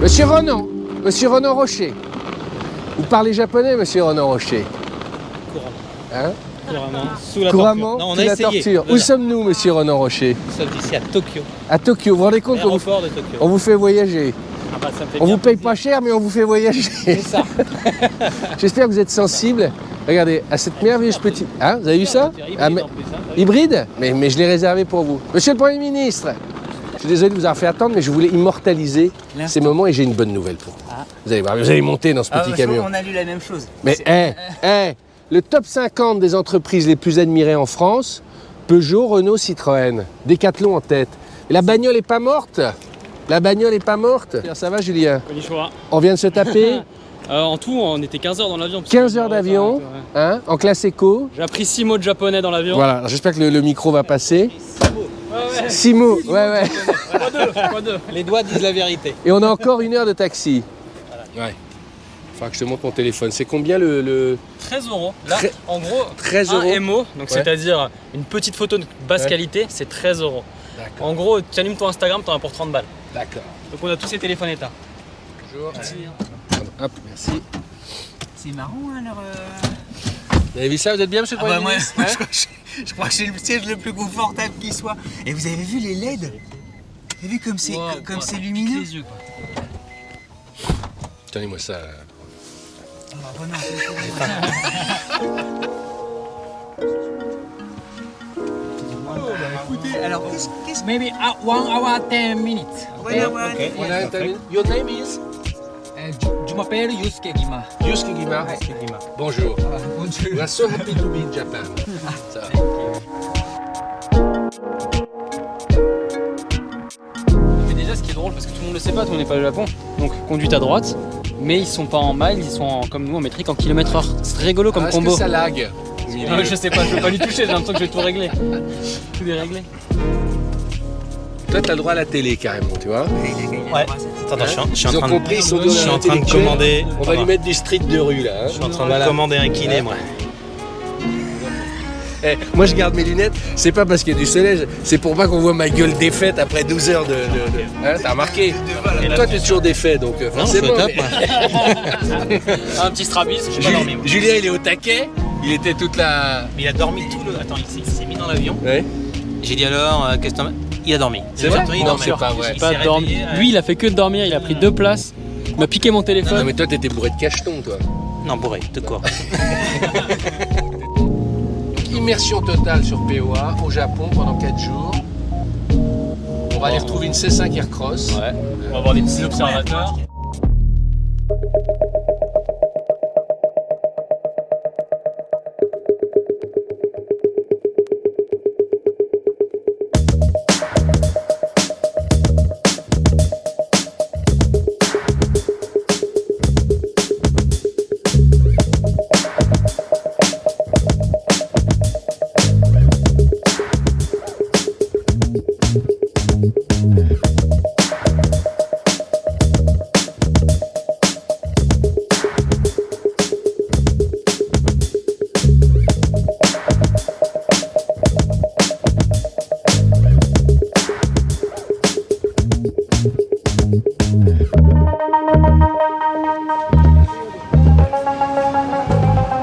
Monsieur Renan Rocher. Vous parlez japonais, monsieur Renan Rocher? Couramment. Hein? Couramment. Sous la Couramment, torture. Non, on sous a la essayé. torture. Où sommes-nous, monsieur Renan Rocher? Nous sommes ici à Tokyo. À Tokyo. Vous vous rendez compte qu'on L'aéroport de Tokyo. on vous fait voyager? Ah bah, ça me fait On bien vous paye plaisir. pas cher, mais on vous fait voyager. C'est ça. J'espère que vous êtes sensible. Regardez, à cette merveilleuse petite... Hein, vous avez vu ça? Hybride Ah, mais- en plus, hein. Hybride? Mais je l'ai réservé pour vous. Monsieur le Premier ministre, je suis désolé de vous avoir fait attendre, mais je voulais immortaliser ces moments et j'ai une bonne nouvelle pour vous. Ah. Vous allez voir, vous allez monter dans ce petit camion. On a lu la même chose. Mais le top 50 des entreprises les plus admirées en France, Peugeot, Renault, Citroën, Décathlon en tête. Et la bagnole est pas morte? La bagnole est pas morte? Ça va, Julien? Konnichiwa. On vient de se taper En tout, on était 15 heures dans l'avion. parce 15 que- heures d'avion, Ouais. hein, en classe éco. J'ai appris 6 mots de japonais dans l'avion. Voilà, alors j'espère que le micro va passer. Ouais. 6 mots, ouais. Pas deux. Les doigts disent la vérité. Et on a encore 1 heure de taxi. Ouais. Faudra que je te montre mon téléphone. C'est combien le... 13 euros. Là, Très- en gros, 13 un euros. MO, donc Ouais. c'est-à-dire une petite photo de basse Ouais. qualité, c'est 13 euros. D'accord. En gros, tu allumes ton Instagram, t'en as pour 30 balles. D'accord. Donc on a tous ces téléphones éteints. Bonjour. Hop, merci. C'est marrant, hein, leur. Vous avez vu ça? Vous êtes bien, monsieur le Premier moi, ministre? moi, Hein je crois que c'est le siège le plus confortable qui soit. Et vous avez vu les LED? Vous avez vu comme c'est comme c'est lumineux? Les yeux, quoi. Tenez-moi ça. Ah, bah, non, écoutez, alors qu'est-ce Maybe 1 hour 10 minutes. Ouais, On a un timing. Your name is? Je m'appelle Yusuke Gima. Yusuke Gima. Bonjour. Bonjour. We are so happy to be in Japan. Ça va. Mais déjà, ce qui est drôle, parce que tout le monde le sait pas, tout le monde n'est pas au Japon. Donc conduite à droite, mais ils sont pas en miles, ils sont comme nous en métrique en kilomètre/heure. C'est très rigolo comme Est-ce combo. que ça lag? Je sais pas, je veux pas lui toucher, j'ai l'impression que je vais tout régler. Tout déréglé. Toi, t'as le droit à la télé carrément, tu vois. Ouais. Attends, je suis en Ils ont train compris, ils sont je suis en train de commander. On va lui mettre du street de rue là. Hein. Je suis en train de commander un kiné, moi. Eh, moi je garde mes lunettes, c'est pas parce qu'il y a du soleil, c'est pour pas qu'on voit ma gueule défaite après 12 heures de... Hein, t'as remarqué? Et toi t'es toujours défait donc Non, je suis forcément. au top, moi. Un petit strabis, j'ai pas dormi. moi. Julien il est au taquet, il était toute la... Mais il a dormi tout le. Attends, il s'est mis dans l'avion. Ouais. J'ai dit alors, qu'est-ce que t'en. Il a dormi. C'est vrai? Il Non, dormait. c'est pas vrai. Il Pas s'est dormi. réveillé, Lui, il a fait que de dormir, il a pris 2 places. Il m'a piqué mon Non téléphone. mais toi t'étais bourré de cacheton toi. Non, bourré, de quoi? Immersion totale sur POA au Japon pendant 4 jours. On va aller retrouver une C5 Aircross. Ouais. On va avoir des petits observateurs.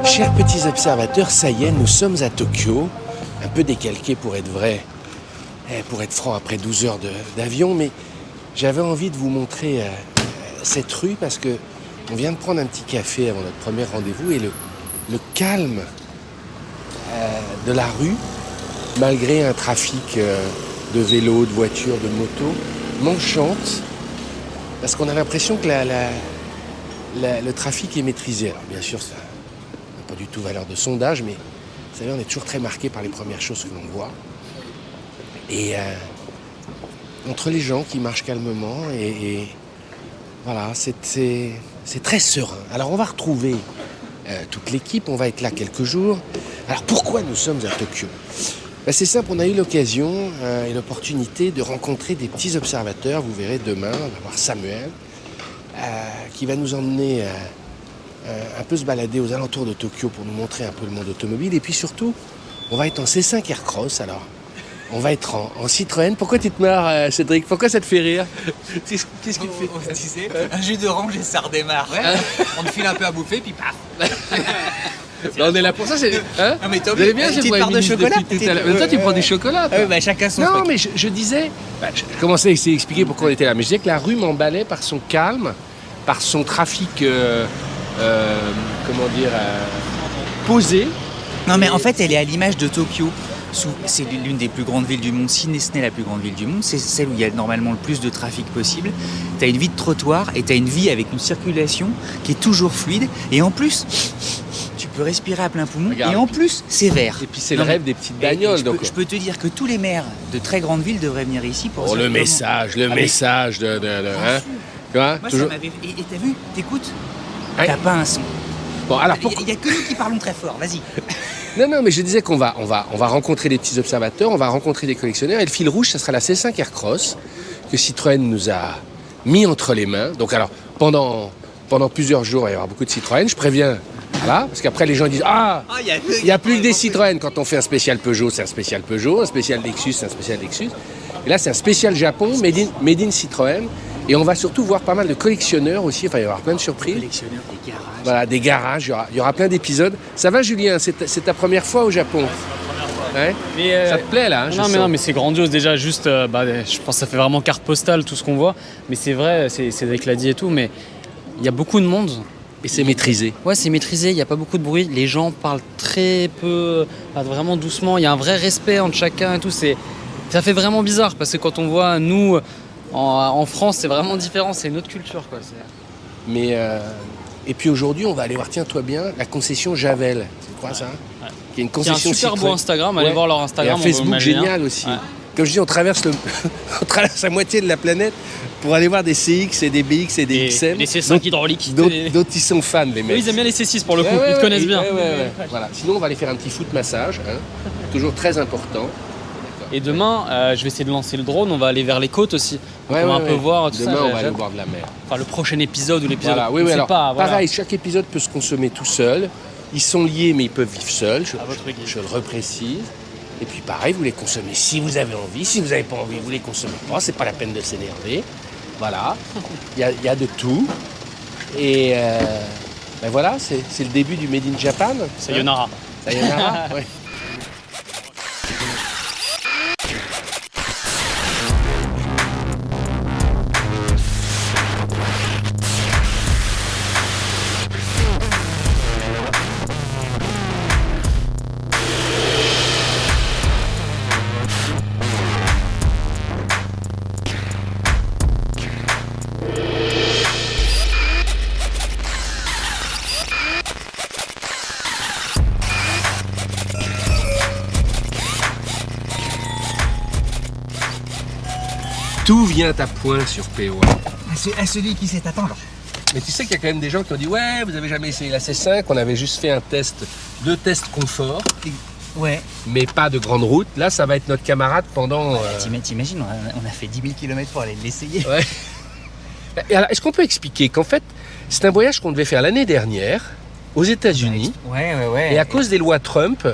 Chers petits observateurs, ça y est, nous sommes à Tokyo. Un peu décalqué pour être vrai, pour être franc après 12 heures d'avion, mais j'avais envie de vous montrer cette rue parce que on vient de prendre un petit café avant notre premier rendez-vous et le calme de la rue, malgré un trafic de vélos, de voitures, de motos, m'enchante parce qu'on a l'impression que le trafic est maîtrisé. Alors bien sûr, ça n'a pas du tout valeur de sondage, mais vous savez, on est toujours très marqué par les premières choses que l'on voit. Et entre les gens qui marchent calmement, et voilà, c'est très serein. Alors on va retrouver toute l'équipe, on va être là quelques jours. Alors pourquoi nous sommes à Tokyo? Ben, c'est simple, on a eu l'occasion et l'opportunité de rencontrer des petits observateurs. Vous verrez demain, on va voir Samuel, qui va nous emmener un peu se balader aux alentours de Tokyo pour nous montrer un peu le monde automobile. Et puis surtout, on va être en C5 Aircross. Alors, on va être en Citroën. Pourquoi tu te marres, Cédric? Pourquoi ça te fait rire? Qu'est-ce qui te fait? On se disait, un jus d'orange et ça redémarre. On te file un peu à bouffer, puis paf. Là, on est là pour ça. Hein? Non, mais Tom, Vous allez bien, une ce petite Premier part de ministre chocolat, depuis tout à l'heure. Mais toi, tu prends du chocolat. toi. Bah, chacun son Non, truc. mais je disais, je commençais à essayer d'expliquer pourquoi on était là, mais je disais que la rue m'emballait par son calme, par son trafic, comment dire, posé. Non, mais en fait, elle est à l'image de Tokyo. C'est l'une des plus grandes villes du monde, si ce n'est la plus grande ville du monde. C'est celle où il y a normalement le plus de trafic possible. Tu as une vie de trottoir et tu as une vie avec une circulation qui est toujours fluide. Et en plus, tu peux respirer à plein poumon. Regarde. Et en plus, c'est vert. Et puis c'est Non, le rêve des petites Et bagnoles. je, donc. peux, je peux te dire que tous les maires de très grandes villes devraient venir ici pour Oh, dire le comment- message mais- de hein, tu vois, Moi, toujours. ça m'avait... Et t'as vu, t'écoutes, Ouais. t'as pas un son. Bon, alors Il y a que nous qui parlons très fort, vas-y. Non, mais je disais qu'on va rencontrer des petits observateurs, on va rencontrer des collectionneurs, et le fil rouge, ça sera la C5 Aircross que Citroën nous a mis entre les mains. Donc alors, pendant plusieurs jours, il va y avoir beaucoup de Citroën, je préviens, voilà, parce qu'après les gens disent « Ah, il n'y a plus que des Citroën. Quand on fait un spécial Peugeot, c'est un spécial Peugeot, un spécial Lexus, c'est un spécial Lexus. Et là, c'est un spécial Japon, made in Citroën. Et on va surtout voir pas mal de collectionneurs aussi, enfin il va y avoir plein de surprises. Collectionneurs des garages. Voilà, des garages, il y aura plein d'épisodes. Ça va Julien, c'est ta première fois au Japon? Ouais. Mais, Ça te plaît là, hein, je sens. non, mais c'est grandiose déjà. Juste, je pense que ça fait vraiment carte postale tout ce qu'on voit. Mais c'est vrai, c'est éclat dit et tout. Mais il y a beaucoup de monde. Et c'est maîtrisé. Ouais, c'est maîtrisé. Il n'y a pas beaucoup de bruit. Les gens parlent très peu, vraiment doucement. Il y a un vrai respect entre chacun et tout. Ça fait vraiment bizarre parce que quand on voit nous en France, c'est vraiment différent. C'est une autre culture, quoi. Mais et puis aujourd'hui, on va aller voir, tiens-toi bien, la concession Javel. C'est quoi ça? Qui est une Il y a un concession super beau Citroën. Instagram. Allez Ouais. voir leur Et Instagram. un on Facebook va mettre le lien. génial aussi. Ouais. Comme je dis, on traverse la moitié de la planète pour aller voir des CX et des BX et des Et XM. les C5 hydrauliques. Dont ils sont fans, les Eux, mecs. ils aiment bien les C6 pour le coup. Ouais, Ils te ouais, connaissent ouais, bien. ouais. Voilà. Sinon, on va aller faire un petit foot massage, hein. Toujours très important. Et demain, je vais essayer de lancer le drone. On va aller vers les côtes aussi. Donc on va un peu voir tout Demain, ça. on va aller au bord de la mer. Enfin, le prochain épisode ou l'épisode. Voilà, oui, on oui, sait alors, pas. Voilà. pareil, chaque épisode peut se consommer tout seul. Ils sont liés, mais ils peuvent vivre seuls. À votre guise. Je le reprécise. Et puis pareil, vous les consommez si vous avez envie. Si vous n'avez pas envie, vous les consommez pas. C'est pas la peine de s'énerver. Voilà. Il y a de tout. Et ben voilà, c'est le début du Made in Japan. Sayonara. Sayonara. Ouais. Tout vient à point sur PO. À celui qui sait attendre. Mais tu sais qu'il y a quand même des gens qui ont dit ouais, vous avez jamais essayé la C5, on avait juste fait deux tests confort, Ouais. mais pas de grande route. Là, ça va être notre camarade pendant. T'imagines, on a fait 10 000 km pour aller l'essayer. Ouais. Et alors, est-ce qu'on peut expliquer qu'en fait, c'est un voyage qu'on devait faire l'année dernière aux États-Unis, Ouais. et à cause des lois Trump,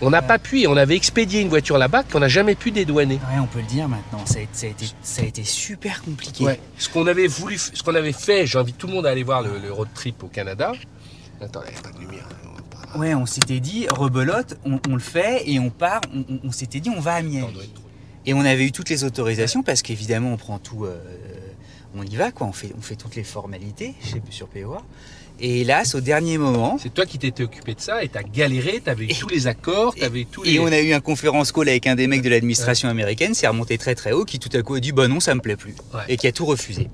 on n'a pas pu, et on avait expédié une voiture là-bas qu'on n'a jamais pu dédouaner. Ouais, on peut le dire maintenant. Ça a été super compliqué. Ouais. Ce qu'on avait fait, j'invite tout le monde à aller voir le road trip au Canada. Attends, il n'y a pas de lumière. Ouais, on s'était dit, rebelote, on le fait et on part. On s'était dit, on va à Miami. On doit être trop. Et on avait eu toutes les autorisations parce qu'évidemment, on prend tout. On y va, quoi. On fait toutes les formalités sur POA. Et hélas, au dernier moment. C'est toi qui t'étais occupé de ça et t'as galéré, t'avais eu tous les accords, t'avais eu tous les... Et on a eu un conférence call avec un des mecs de l'administration américaine, c'est remonté très très haut, qui tout à coup a dit bah non, ça me plaît plus. Ouais. Et qui a tout refusé.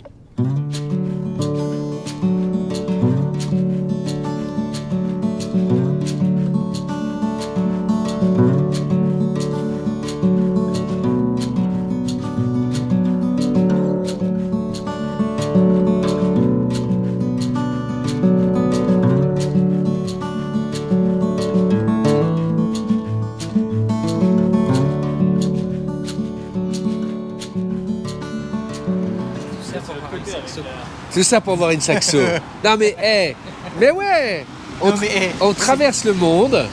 Tout ça pour voir une saxo. Non mais, mais on traverse le monde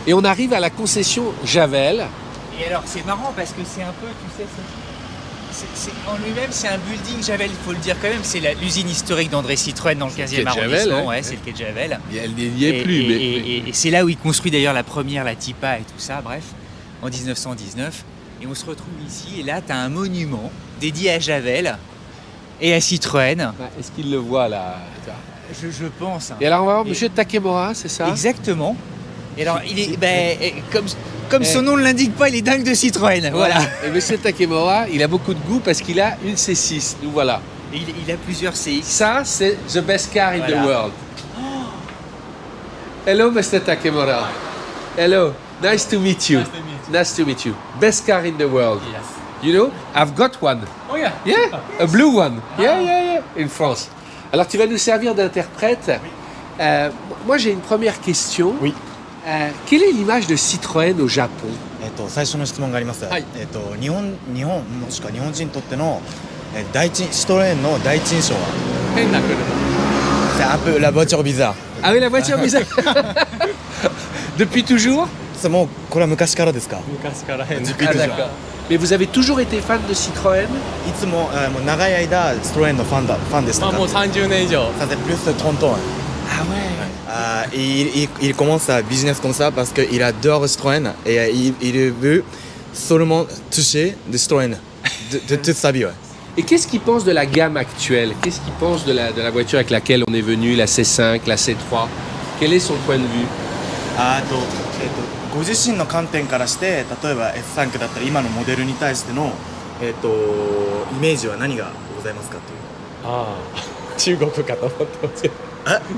et on arrive à la concession Javel. Et alors c'est marrant parce que c'est un peu, tu sais, en lui-même c'est un building Javel, il faut le dire quand même, c'est l'usine historique d'André Citroën dans le 15e quai de Javel, arrondissement, hein. ouais, c'est le quai de Javel. Elle n'y est plus, mais... Et c'est là où il construit d'ailleurs la première, la Tipa et tout ça, bref, en 1919. Et on se retrouve ici, et là tu as un monument dédié à Javel et à Citroën. Est-ce qu'il le voit là? Je pense. Hein. Et alors on va voir Monsieur Takemura, c'est ça? Exactement. Et alors il est, comme son nom ne l'indique pas, il est dingue de Citroën. Voilà. Et Monsieur Takemura, il a beaucoup de goût parce qu'il a une C6. Nous voilà. Et il a plusieurs CX. Ça, c'est the best car in Voilà. the world. Hello, Mr. Takemura. Hello. Nice to meet you. Nice to meet you. Best car in the world. Yes. You know, I've got one. Oh yeah. Yeah, a blue one. Yeah, in France. Alors, tu vas nous servir d'interprète. Moi, j'ai une première question. Oui. Quelle est l'image de Citroën au Japon? 最初の質問があります、はい日本もしくは日本人にとってのシトロエンの第一印象は変な車。 C'est un peu la voiture bizarre. Ah oui, la voiture bizarre. Depuis toujours? もうこれは昔からですか？昔から変な。 Ah, d'accord. Mais vous avez toujours été fan de Citroën? いつも、もう長い間シトロエンのファンでしたか？まあもう30年以上。 Ça fait plus de 30 ans. Ah ouais. Il commence sa business comme ça parce qu'il adore Citroën et il veut seulement toucher de Citroën de toute sa vie. Ouais. Et qu'est-ce qu'il pense de la gamme actuelle? Qu'est-ce qu'il pense de la voiture avec laquelle on est venu, la C5, la C3? Quel est son point de vue? ご自身の観点からして例えば S3 だったら今のモデルに対しての、イメージは何がございますかという。ああ。中国かと思ってますけど。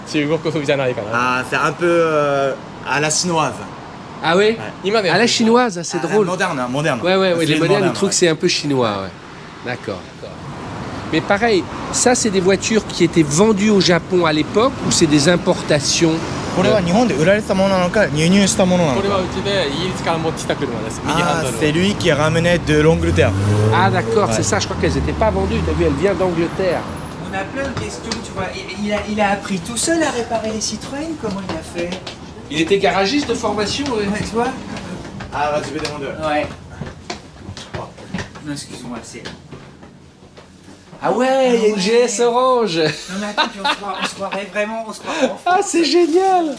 中国風じゃないかな。C'est un peu à la chinoise. Ah oui? 今で À la chinoise, c'est drôle. Moderne. Ouais, les modernes, ils trouvent que c'est c'est un peu chinois. Ouais. D'accord. Mais pareil, ça, c'est des voitures qui étaient vendues au Japon à l'époque ou c'est des importations? これは日本で売られてたものなのか輸入したものなのか。これはうちでイギリスから持ってきた車です。右ハンドルの。 c'est lui qui a ramené de l'Angleterre. Ah d'accord, Ouais. c'est ça, je crois qu'elles n'étaient pas vendues. T'as vu, elle vient d'Angleterre. On a plein de questions, tu vois. Il a appris tout seul à réparer les Citroën, comment il a fait? Il était garagiste de formation, ouais. Ouais, tu vois? Ah, je vais demander. Ouais. Non, excuse-moi, c'est... Ah ouais, il y a une GS orange. Non mais attends, puis on se croirait vraiment, Ah, c'est génial.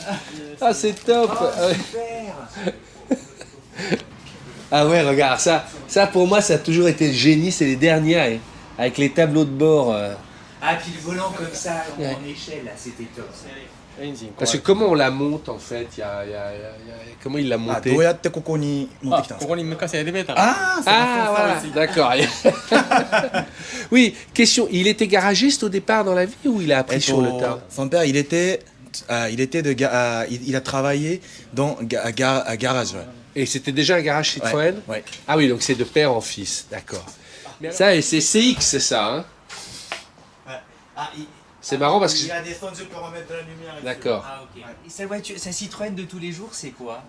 Ah, c'est top. Oh, Ouais. super. Ah ouais, regarde, ça pour moi, ça a toujours été le génie, c'est les derniers, hein, avec les tableaux de bord. Ah, puis le volant comme ça, en Ouais. échelle, là, c'était top. エンジン Parce que comment on la monte en fait, comment il l'a あ、 montée? どうやってここに持ってあきたんですか？ここに昔エレベーターが Ah, c'est Ah voilà, d'accord. Oui, question, il était garagiste au départ dans la vie ou il a appris sur le tas? Son père, il a travaillé dans un garage. Ouais. Et c'était déjà un garage Citroën? Ouais. Ah oui, donc c'est de père en fils, d'accord. Ça, et c'est CX, c'est ça, hein? C'est marrant parce que... a descendu pour remettre de la lumière. D'accord. Ah, ok. Et sa voiture, sa Citroën de tous les jours, c'est quoi?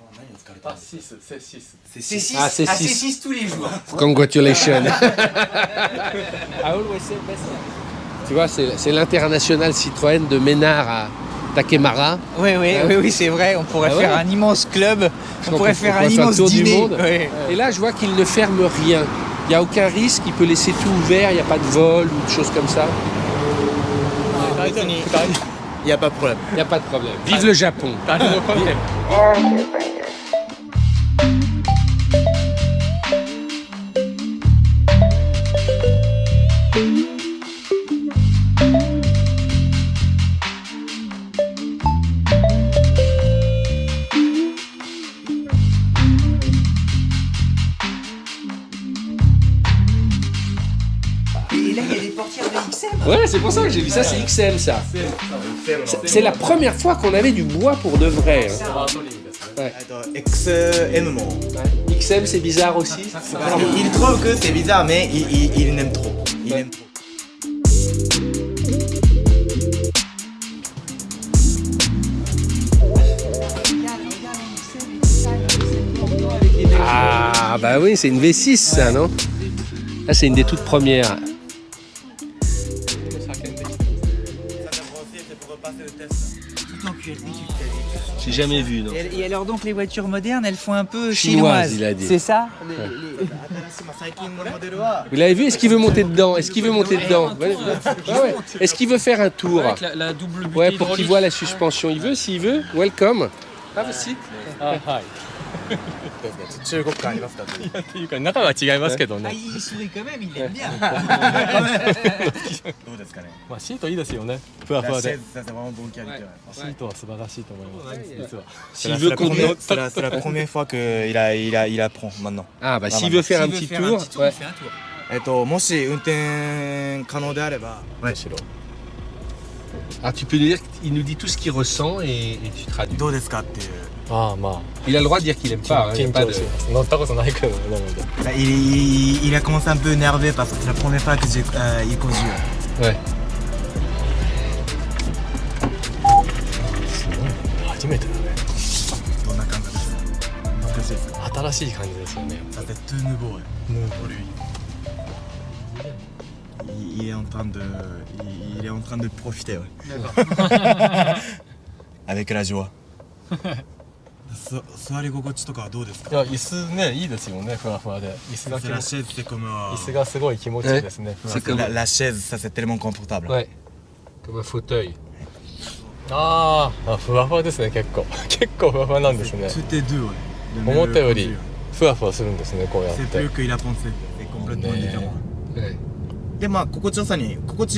あ6c'est 6 C'est 6. Ah, c'est Ah, 6. c'est 6 tous les jours. Congratulations. Tu vois, c'est l'international Citroën de Ménard à Takemura. Oui, c'est vrai. On pourrait Ah faire ouais. un immense club. On pourrait faire un le immense tour du dîner. monde. Ouais. Et là, je vois qu'il ne ferme rien. Il n'y a aucun risque, il peut laisser tout ouvert, il n'y a pas de vol ou de choses comme ça. 大丈夫Il n'y a pas de problème. Il n'y a pas de problème. Vive le Japon. 大丈夫これで Et là, il y a des portières de XM. Ouais, c'est pour ça que j'ai vu ça, c'est XM ça. C'est la première fois qu'on avait du bois pour de vrai. Hein. バートリンですね XM も。 XM c'est bizarre aussi. Il trouve que c'est bizarre, mais il aime trop. Il aime trop. Ah bah oui, c'est une V6 ça, non? Là c'est une des toutes premières. 車検できて Ça me aussi, c'est pour repasser le test. en cuir. J'ai jamais vu, non. Et alors donc les voitures modernes, elles font un peu Chinoises, chinoises. il a dit. C'est ça Vous l'avez vu? Est-ce qu'il veut monter dedans? Est-ce qu'il veut monter dedans? Ouais. Est-ce qu'il veut faire un tour? Avec la double butée Ouais, pour qu'il hydraulique. voit la suspension. Il veut, s'il veut. Welcome. Have a seat. 中国感ありますか？っていうか中は違いますけど Ah, ね。 il sourit quand même, il aime bien. どうですかね？まあシートいいですよね。ふわふわ Ça で。 c'est vraiment bon qualité. シートは素晴らしいと思います。実は。 S'il veut qu'on... C'est la première fois qu'il apprend maintenant. Ah, bah s'il veut faire un S'il veut petit faire tour... un ouais. il fait un tour. もし運転可能であれば、むしろ。 Ah, tu peux lui dire qu'il nous dit tout ce qu'il ressent et tu traduis. どうですかっていう。ああま Il a le droit de dire qu'il aime pas. あ Hein, il y a 緊 pas 張 de... します。乗ったことないけどなので。 Il a commencé un peu énervé parce que c'est la première fois que il conduit. Ouais. 初めてだね。どんな感覚ですか？難しいですか？新しい感じですよね。 Ça c'est tout nouveau pour lui. Il est en train de profiter. Avec la joie. 座り心地とかはどうですか？いや椅子ねいいですよねふわふわで。椅子が La chaise c'est comme 椅子がすごい気持ちいいですね。 la chaise ça c'est tellement confortable. Ouais. Comme un fauteuil. ああふわふわですね結構結構ふわふわなんですね。 Tout est deux. 思ったよりふわふわするんですねこうやっ C'est て plus。qu'il a pensé. C'est complètement différent. Ouais. でまあ心地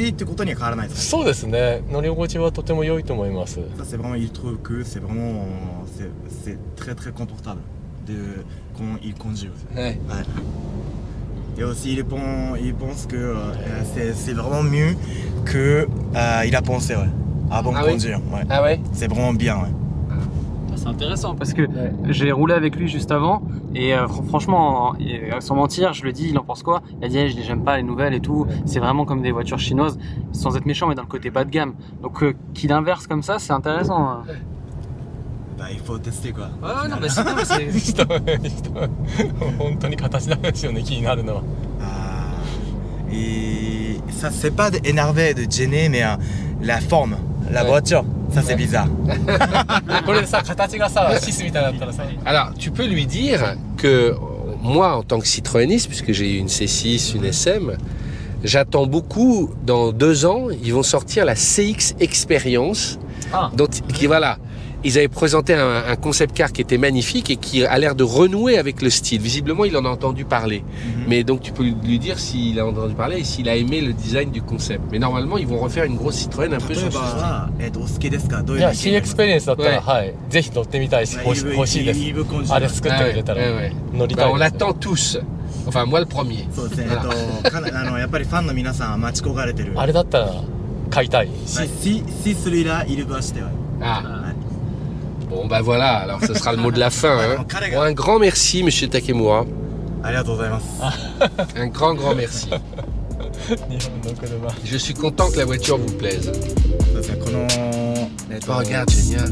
いいってことには変わらないです。そうですね乗り心地はとても良いと思います。 Ça c'est vraiment il trouve que c'est vraiment c'est très très confortable de quand il conduit. Ouais. Ouais. Et aussi il pense que c'est vraiment mieux que il a pensé avant Ah de oui? conduire. Ouais. Ah ouais? C'est vraiment bien. Ouais. C'est intéressant parce que j'ai roulé avec lui juste avant et franchement, sans mentir, je lui dis, il en pense quoi? Il a dit, j'aime pas les nouvelles et tout, c'est vraiment comme des voitures chinoises, sans être méchant, mais dans le côté bas de gamme. Donc qu'il inverse comme ça, c'est intéressant. Bah, il faut tester quoi. Ouais, non, mais c'est bien, c'est... 人本当に形なんですよね気になるのは。 Et ça c'est pas d'énerver, de gêner, mais la forme, la voiture, ça c'est bizarre. これさ形がさシスみたいだったらさ。 Alors, tu peux lui dire que moi, en tant que Citroëniste, puisque j'ai eu une C6, une SM, j'attends beaucoup, dans 2 ans, ils vont sortir la CX Experience, Ah. qui voilà, ils avaient présenté un concept car qui était magnifique et qui a l'air de renouer avec le style. Visiblement, il en a entendu parler. Mais donc, tu peux lui dire s'il a entendu parler et s'il a aimé le design du concept. Mais normalement, ils vont refaire une grosse Citroën un peu 例 sur え ce style. ば、お好きですか？どういういや意見 C エクスペリエンスだったら、はいはいぜひ乗ってみたいし欲しいです。 il veut conduire. あれ作ってくれたら Ouais, ouais. 乗り Bah, たい on です。 l'attend tous. Enfin, moi le premier. そうですね。 Voilà. やっぱりファンの皆さんは待ち焦がれてる。あれだったら買いたい。 Si celui-là, il veut acheter. Ah. Bon, bah voilà, alors ce sera le mot de la fin. Hein. Bon, un grand merci, monsieur Takemura. ありがとうございます。 Un grand merci. 日本の車。 Je suis content que la voiture vous plaise. そうですね。このOh, regarde, génial.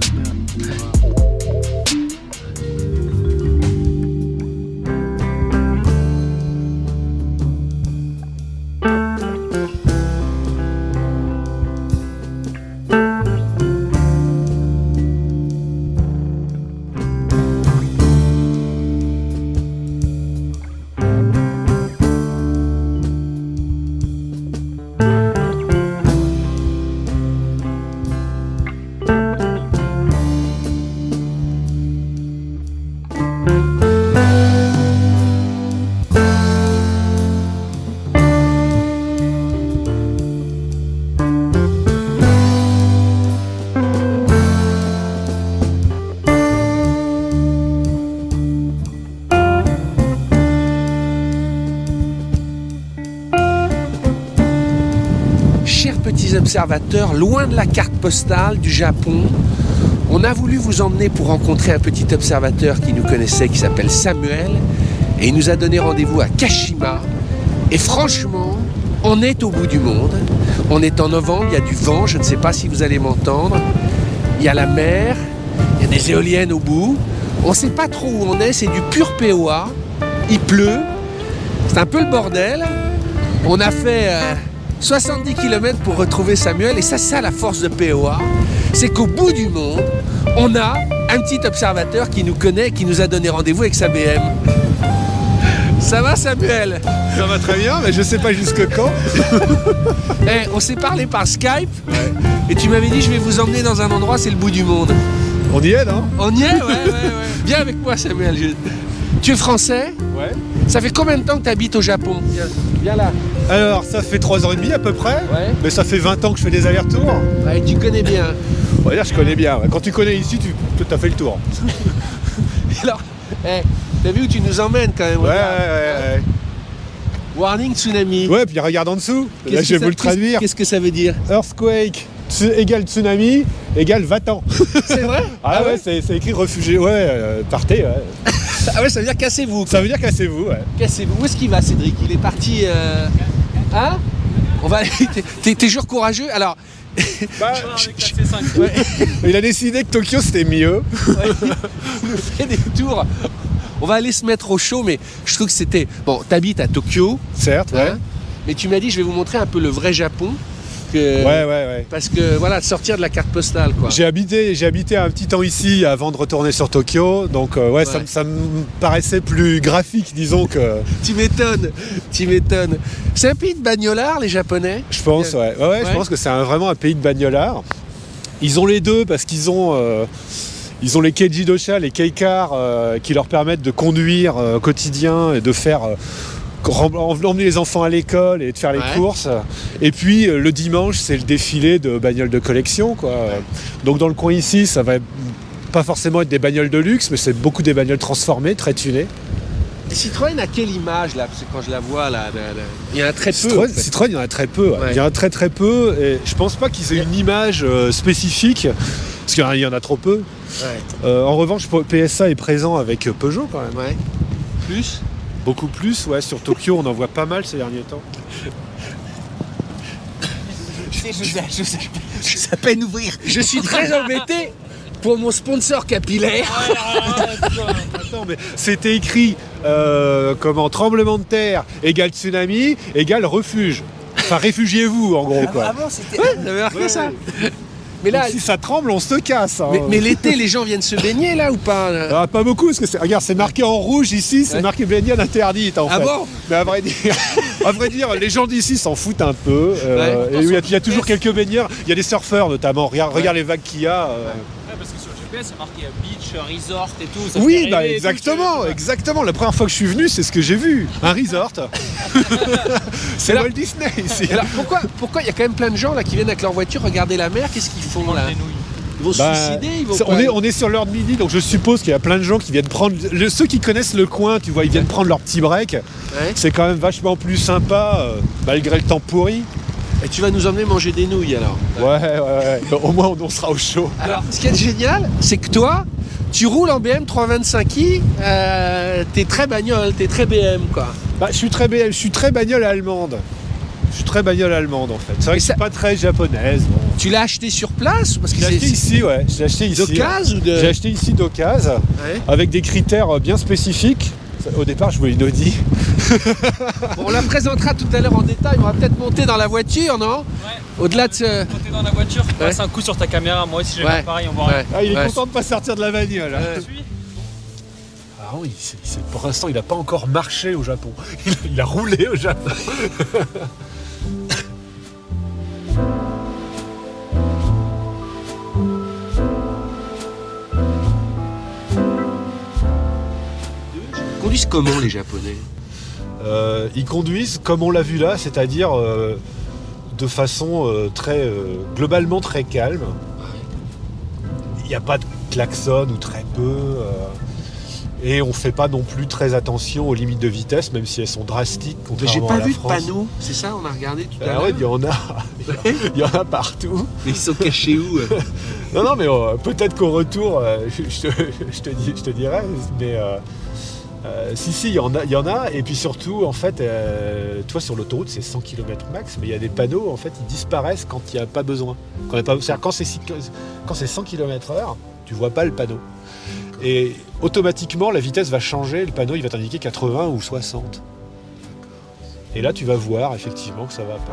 Petits observateurs, loin de la carte postale du Japon, on a voulu vous emmener pour rencontrer un petit observateur qui nous connaissait, qui s'appelle Samuel, et il nous a donné rendez-vous à Kashima. Et franchement, on est au bout du monde. On est en novembre, il y a du vent, je ne sais pas si vous allez m'entendre. Il y a la mer, il y a des éoliennes au bout. On ne sait pas trop où on est, c'est du pur POA. Il pleut, c'est un peu le bordel. On a fait 70 km pour retrouver Samuel, et ça, c'est la force de POA, c'est qu'au bout du monde, on a un petit observateur qui nous connaît, qui nous a donné rendez-vous avec sa BM. Ça va, Samuel? Ça va très bien, mais je sais pas jusque quand. On s'est parlé par Skype, et tu m'avais dit je vais vous emmener dans un endroit, c'est le bout du monde. On y est, non? On y est, ouais. Viens avec moi, Samuel. Tu es français? Ouais. Ça fait combien de temps que tu habites au Japon? Viens là. Alors, ça fait 3 ans et demi à peu près, Ouais. mais ça fait 20 ans que je fais des allers-retours. Ouais, tu connais bien. On va dire que je connais bien. Ouais. Quand tu connais ici, tu as fait le tour. Alors, t'as vu où tu nous emmènes quand même? Ouais. Warning tsunami. Ouais, puis regarde en dessous. Là, Qu'est-ce je vais que vous le traduire. Qu'est-ce que ça veut dire? Earthquake égale tsunami égale va-t'en. C'est vrai? Ah ouais, c'est écrit réfugié. Ouais, partez. Ouais. Ah ouais, ça veut dire cassez-vous. Ça veut dire cassez-vous. Ouais. Cassez-vous. Où est-ce qu'il va, Cédric? Il est parti. Hein? On va. T'es toujours courageux? Alors. Bah, Ouais. il a décidé que Tokyo c'était mieux. On fait des tours. On va aller se mettre au chaud, mais je trouve que c'était. Bon, t'habites à Tokyo, Certes, ouais. hein, mais tu m'as dit, je vais vous montrer un peu le vrai Japon. Ouais. Parce que voilà, sortir de la carte postale, quoi. J'ai habité un petit temps ici avant de retourner sur Tokyo, donc ouais. Ça me paraissait plus graphique, disons que. Tu m'étonnes. C'est un pays de bagnolards, les Japonais. Je pense, ouais. Je pense que c'est vraiment un pays de bagnolards. Ils ont les deux parce qu'ils ont les Keiji Dosha, les Keikar, qui leur permettent de conduire au quotidien et de faire. Emmener les enfants à l'école et de faire les courses. Et puis le dimanche, c'est le défilé de bagnoles de collection, quoi. Donc dans le coin ici, ça va pas forcément être des bagnoles de luxe, mais c'est beaucoup des bagnoles transformées, très tunées. Et Citroën a quelle image là? Parce que quand je la vois là, il y en a très peu. Citroën, il y en a très peu. Ouais. Il y en a très peu. Et je pense pas qu'ils aient une image spécifique, parce qu'il y en a trop peu. Ouais. En revanche, PSA est présent avec Peugeot quand même. Ouais. Plus? Beaucoup plus, ouais. Sur Tokyo, on en voit pas mal ces derniers temps. Je sais à peine ouvrir. Je suis très embêté pour mon sponsor capillaire. Attends, mais c'était écrit tremblement de terre égale tsunami égale refuge. Enfin, réfugiez-vous en gros, quoi. Avant, c'était. Ouais, j'avais remarqué ça. Mais là, Donc, si ça tremble, on se casse. Hein. mais l'été, les gens viennent se baigner là ou pas là? Ah, pas beaucoup, parce que regarde, c'est marqué en rouge ici, c'est marqué baignade interdite en fait. Ah bon? Mais à vrai dire, les gens d'ici s'en foutent un peu. Ouais. Et il y a toujours quelques baigneurs. Il y a des surfeurs notamment. Regarde les vagues qu'il y a. Parce que sur le GPS, c'est marqué beach, resort et tout. Ça Oui, fait bah rêver et exactement. La première fois que je suis venu, c'est ce que j'ai vu. Un resort. C'est là- Walt Disney ici. Alors pourquoi il y a quand même plein de gens là qui viennent avec leur voiture regarder la mer? Qu'est-ce qu'ils font là? Ils vont se Bah, suicider? Ils vont on est sur l'heure de midi, donc je suppose qu'il y a plein de gens qui viennent prendre. Ceux qui connaissent le coin, tu vois, ils viennent prendre leur petit break. Ouais. C'est quand même vachement plus sympa, malgré le temps pourri. Et tu vas nous emmener manger des nouilles alors? Ouais. Au moins, on sera au chaud. Alors, ce qui est génial, c'est que toi, tu roules en BM 325i, t'es très bagnole, t'es très BM quoi. Bah, je suis très bagnole allemande. Je suis très bagnole allemande en fait. C'est vrai Et que je ça- suis pas très japonaise. Bon. Tu l'as acheté sur place ou parce que J'ai acheté ici, ouais. J'ai acheté ici. d'occasion ou de... J'ai acheté ici d'occasion, Ouais. avec des critères bien spécifiques. Au départ, je voulais une Audi. Bon, on la présentera tout à l'heure en détail, on va peut-être monter dans la voiture, non? Au-delà de ce... Quand t'es dans la voiture, tu passes un coup sur ta caméra. Moi aussi, j'ai Ouais. fait pareil, on voit Ouais. rien. Ah, il est Ouais. content de pas sortir de la bagnole. Hein. Ouais. Ah oui, pour l'instant, il n'a pas encore marché au Japon. Il a roulé au Japon. Ils conduisent comment les Japonais? Ils conduisent comme on l'a vu là, c'est-à-dire de façon globalement très calme. Il n'y a pas de klaxon ou très peu. Et on ne fait pas non plus très attention aux limites de vitesse, même si elles sont drastiques. Mais j'ai contrairement pas à la vu de France. panneaux, c'est ça? On a regardé tout à Ah l'heure. ouais, il y en a. Il y en a partout. Mais ils sont cachés où? Non, mais peut-être qu'au retour, je te dirai. Mais si, il y en a. Et puis surtout, en fait, toi, sur l'autoroute, c'est 100 km max, mais il y a des panneaux, en fait, ils disparaissent quand il n'y a pas besoin. C'est-à-dire, quand c'est 100 km/h, tu vois pas le panneau. Et automatiquement, la vitesse va changer, le panneau, il va t'indiquer 80 ou 60. Et là, tu vas voir effectivement que ça va pas.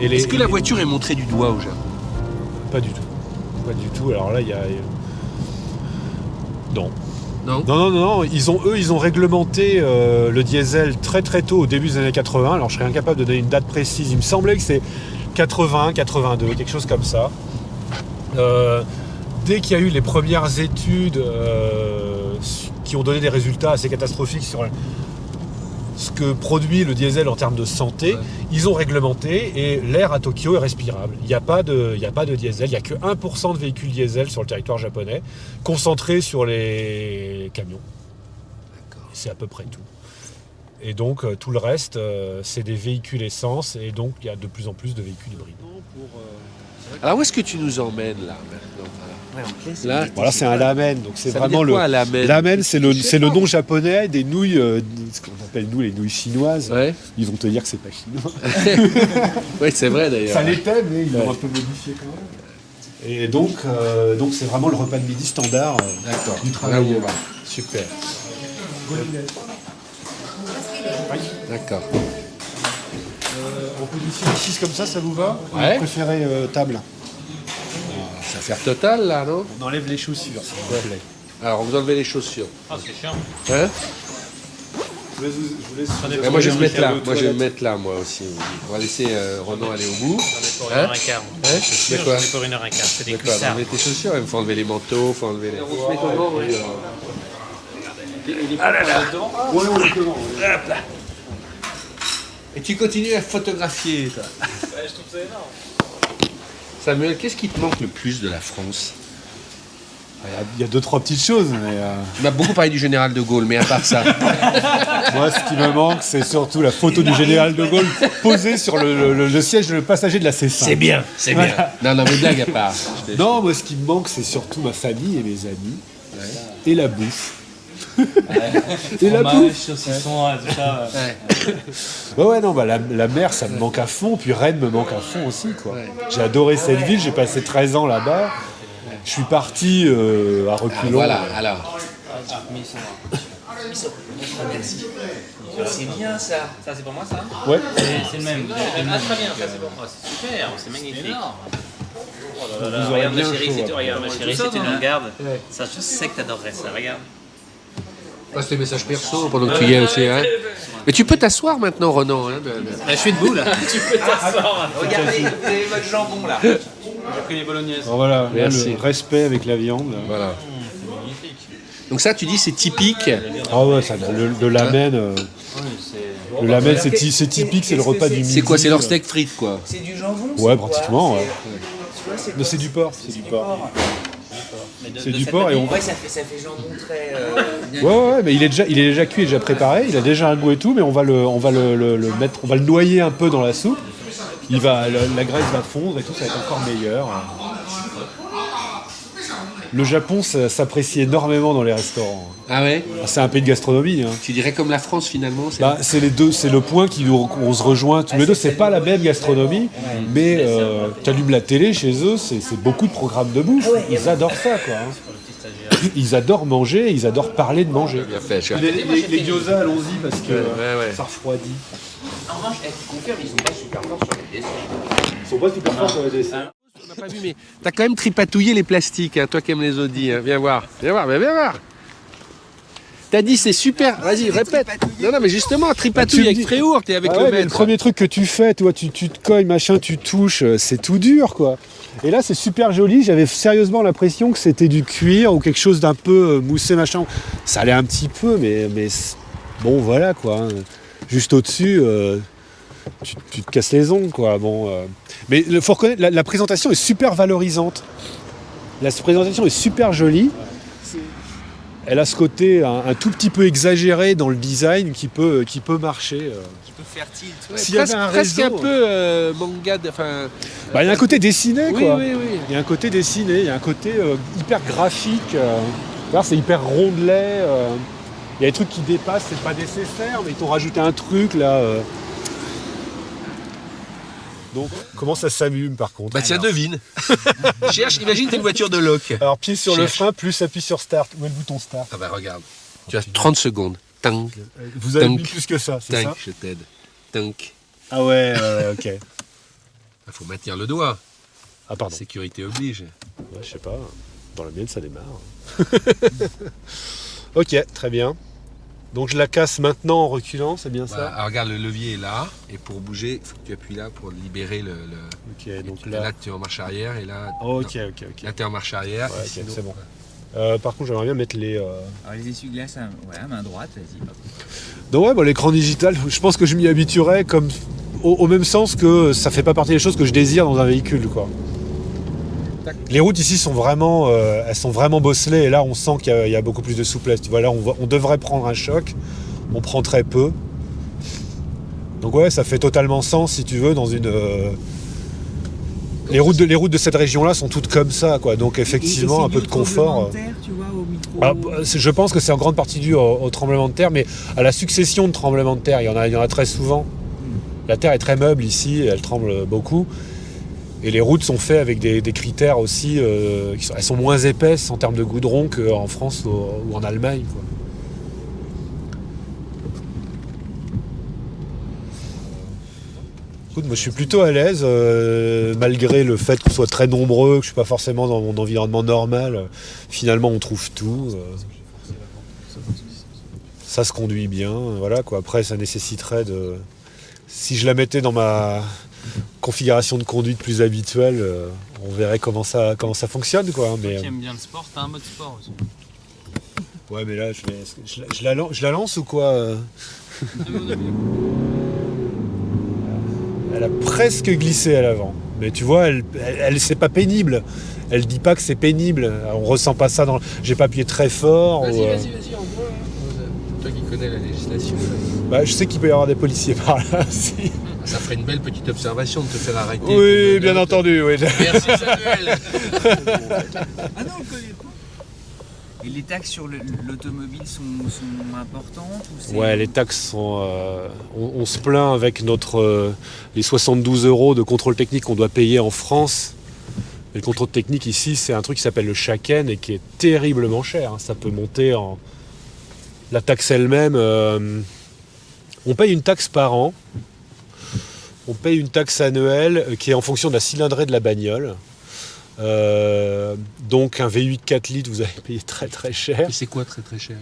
Est-ce que la voiture est montrée du doigt au Japon? Pas du tout. Pas du tout. Alors là, il y a... Non. Non. Non. Ils ont réglementé le diesel très très tôt, au début des années 80. Alors je serais incapable de donner une date précise. Il me semblait que c'est 80, 82, quelque chose comme ça. Dès qu'il y a eu les premières études qui ont donné des résultats assez catastrophiques sur ce que produit le diesel en termes de santé, ils ont réglementé et l'air à Tokyo est respirable. Il n'y a pas de diesel, il n'y a que 1% de véhicules diesel sur le territoire japonais, concentrés sur les camions. C'est à peu près tout. Et donc tout le reste, c'est des véhicules essence, et donc il y a de plus en plus de véhicules hybrides. Alors où est-ce que tu nous emmènes là maintenant? Là, Voilà, c'est un lamen, donc c'est ça veut vraiment dire quoi, un lamen? Lamen, c'est le nom japonais des nouilles, ce qu'on appelle nous les nouilles chinoises. Ouais. Ils vont te dire que c'est pas chinois. Oui, c'est vrai d'ailleurs. Ça l'était, mais ils l'ont un peu modifié quand même. Et donc c'est vraiment le repas de midi standard D'accord. du Là travail. où on va. Super. D'accord. On positionne ici comme ça vous va? Ouais. Vous préférez table? Ça fait total là, non? On enlève les chaussures, s'il vous plaît. Alors vous enlevez les chaussures. Ah, c'est chiant. Hein? Je vous laisse Ouais, moi je vais me mettre là. Moi je vais me mettre là, moi aussi. On va laisser Ronan aller au bout. Pour Hein? 1h15. Hein? Sûr, De quoi? j'en ai pour 1h15. C'est des D'accord, on cuissards. met tes chaussures, il faut enlever les manteaux, il faut enlever les... On se met comment, oui. Ah là là. Ouais, on est devant. Hop là. Et tu continues à photographier, toi. Ouais, je trouve ça énorme. Samuel, qu'est-ce qui te manque le plus de la France? Il y a 2-3 petites choses, mais Tu m'as beaucoup parlé du général de Gaulle, mais à part ça. moi, ce qui me manque, c'est surtout la photo du général de Gaulle posée sur le siège de passager de la C5. C'est bien, c'est bien. Non, non, mais blague à part. Non, moi, ce qui me manque, c'est surtout ma famille et mes amis. Et la bouffe. Et la bouffe. saucisson, tout ça. Ouais, non, bah, la mer, ça me manque à fond. Puis Rennes me manque à fond aussi, quoi. J'ai adoré cette ville, j'ai passé 13 ans là-bas. Je suis parti à reculons. Voilà, alors. C'est bien ça. Ça, c'est pour moi, ça? Ouais. C'est le même. Ah, très bien, ça, c'est bon. Oh, c'est super, c'est magnifique. Oh là là, Vous aurez regarde ma bien chérie, chaud, si tu regardes ma chérie, si tu nous regardes. Ouais. Ça, je sais que t'adorerais ça, regarde. Passe les messages perso pendant que tu y es aussi. Hein. Mais tu peux t'asseoir maintenant, Ronan. Hein, Je suis debout, là. Tu peux t'asseoir. Regardez, vous avez votre jambon là. J'ai pris les bolognaises. Bon, voilà, là, Merci. le respect avec la viande. Voilà. Donc ça, tu dis, c'est typique. Ah ouais, ça, le lamen, le lamen, c'est typique, c'est le repas du midi. C'est quoi? C'est leur steak frites, quoi. C'est du jambon? Ouais, pratiquement, ouais. C'est Non, c'est du porc, c'est du porc. C'est du cette porc et on... Ouais, ça fait jambon très. Ouais, mais il est déjà cuit, il est déjà préparé, il a déjà un goût et tout, mais on va le mettre, on va le noyer un peu dans la soupe. La graisse va fondre et tout, ça va être encore meilleur. Le Japon, ça s'apprécie énormément dans les restaurants. Ah ouais? C'est un pays de gastronomie. Hein. Tu dirais comme la France, finalement? Bah, c'est les deux, c'est le point on se rejoint tous les deux. C'est pas la même gastronomie, mais tu allumes la télé chez eux, c'est beaucoup de programmes de bouffe. Ils adorent ça, quoi. Hein. Ils adorent manger, ils adorent parler de manger. Bien fait, je... Les gyoza, allons-y parce que ouais. ça refroidit. En revanche, tu confirmes, ils sont pas super forts sur les desserts. Ils sont pas super forts sur les desserts. On n'a pas vu, mais t'as quand même tripatouillé les plastiques, hein, toi qui aimes les audis. Hein. Viens voir, viens voir. T'as dit c'est super, vas-y, répète. Non, mais justement, tripatouille avec Fréour, t'es avec Ah le ouais, mais maître. le premier truc que tu fais, toi, tu te cognes, machin, tu touches, c'est tout dur, quoi. Et là, c'est super joli. J'avais sérieusement l'impression que c'était du cuir ou quelque chose d'un peu moussé, machin. Ça allait un petit peu, mais bon, voilà, quoi. Hein. Juste au-dessus, tu te casses les ongles, quoi. Bon, mais il faut reconnaître, la présentation est super valorisante. La présentation est super jolie. Elle a ce côté un tout petit peu exagéré dans le design qui peut marcher. Qui peut faire tilt. Ouais, S'il y avait un presque réseau, un peu manga, enfin... Bah, il y a un côté dessiné, Oui, quoi. oui. Il y a un côté dessiné, il y a un côté hyper graphique. D'ailleurs, c'est hyper rondelet. Il y a des trucs qui dépassent, c'est pas nécessaire, mais ils t'ont rajouté un truc là. Donc, comment ça s'allume par contre? Bah tiens, devine. Cherche, imagine t'es une voiture de loc. Alors, pied sur le Cherche. frein, plus appuie sur start. Où est le bouton start? Ah bah regarde. Tu as 30 secondes. Tank, Vous avez mis Tank. plus que ça, c'est ça? tank, je t'aide. Tank. Ah ouais, ok. Il faut maintenir le doigt. Ah pardon. Sécurité oblige. Ouais, je sais pas. Dans la mienne, ça démarre. Ok, très bien. Donc je la casse maintenant en reculant, c'est bien Voilà. ça? Alors, regarde, le levier est là. Et pour bouger, il faut que tu appuies là pour libérer le... Ok, donc Et là. là, tu es en marche arrière et là... Ok, non. ok. Là, tu es en marche arrière. Ouais, et ok, sinon- c'est bon. Par contre, j'aimerais bien mettre les. Alors les essuie-glaces, voilà, main droite, vas-y. hop. Donc ouais, bon, l'écran digital, je pense que je m'y habituerai comme au même sens que ça fait pas partie des choses que je désire dans un véhicule, quoi. Les routes ici sont vraiment, elles sont vraiment bosselées et là on sent qu'il y a beaucoup plus de souplesse. Tu vois, là on devrait prendre un choc, on prend très peu. Donc ouais, ça fait totalement sens si tu veux dans une. Les routes de cette région-là sont toutes comme ça, quoi. Donc effectivement, Et un peu de confort. c'est dû au tremblement de terre, tu vois, au micro. Je pense que c'est en grande partie dû au tremblement de terre, mais à la succession de tremblements de terre, il y en a très souvent. La terre est très meuble ici, elle tremble beaucoup. Et les routes sont faites avec des critères aussi, elles sont moins épaisses en termes de goudron qu'en France ou en Allemagne, quoi. Écoute, moi je suis plutôt à l'aise, malgré le fait qu'on soit très nombreux, que je suis pas forcément dans mon environnement normal. Finalement, on trouve tout. Ça se conduit bien, voilà quoi. Après, ça nécessiterait de. Si je la mettais dans ma configuration de conduite plus habituelle, on verrait comment ça fonctionne, quoi. Mais, Qui aime bien le sport, t'as un mode sport aussi. ouais, mais là, je la lance ou quoi? Elle a presque glissé à l'avant. Mais tu vois, elle c'est pas pénible. Elle dit pas que c'est pénible. On ressent pas ça dans. J'ai pas appuyé très fort. Vas-y, ou, on voit. Toi qui connais la législation. Bah, je sais qu'il peut y avoir des policiers par là aussi. Ça ferait une belle petite observation de te faire arrêter. Oui, bien entendu. Oui. Merci Samuel. Ah non, on connaît pas. Et les taxes sur l'automobile sont importantes ou c'est... Ouais, les taxes sont. On se plaint avec les 72 € de contrôle technique qu'on doit payer en France. Et le contrôle technique ici, c'est un truc qui s'appelle le Shaken et qui est terriblement cher. Ça peut monter en. La taxe elle-même. On paye une taxe par an. On paye une taxe annuelle qui est en fonction de la cylindrée de la bagnole. Donc un V8 4 litres, vous avez payé très très cher. Et c'est quoi très très cher?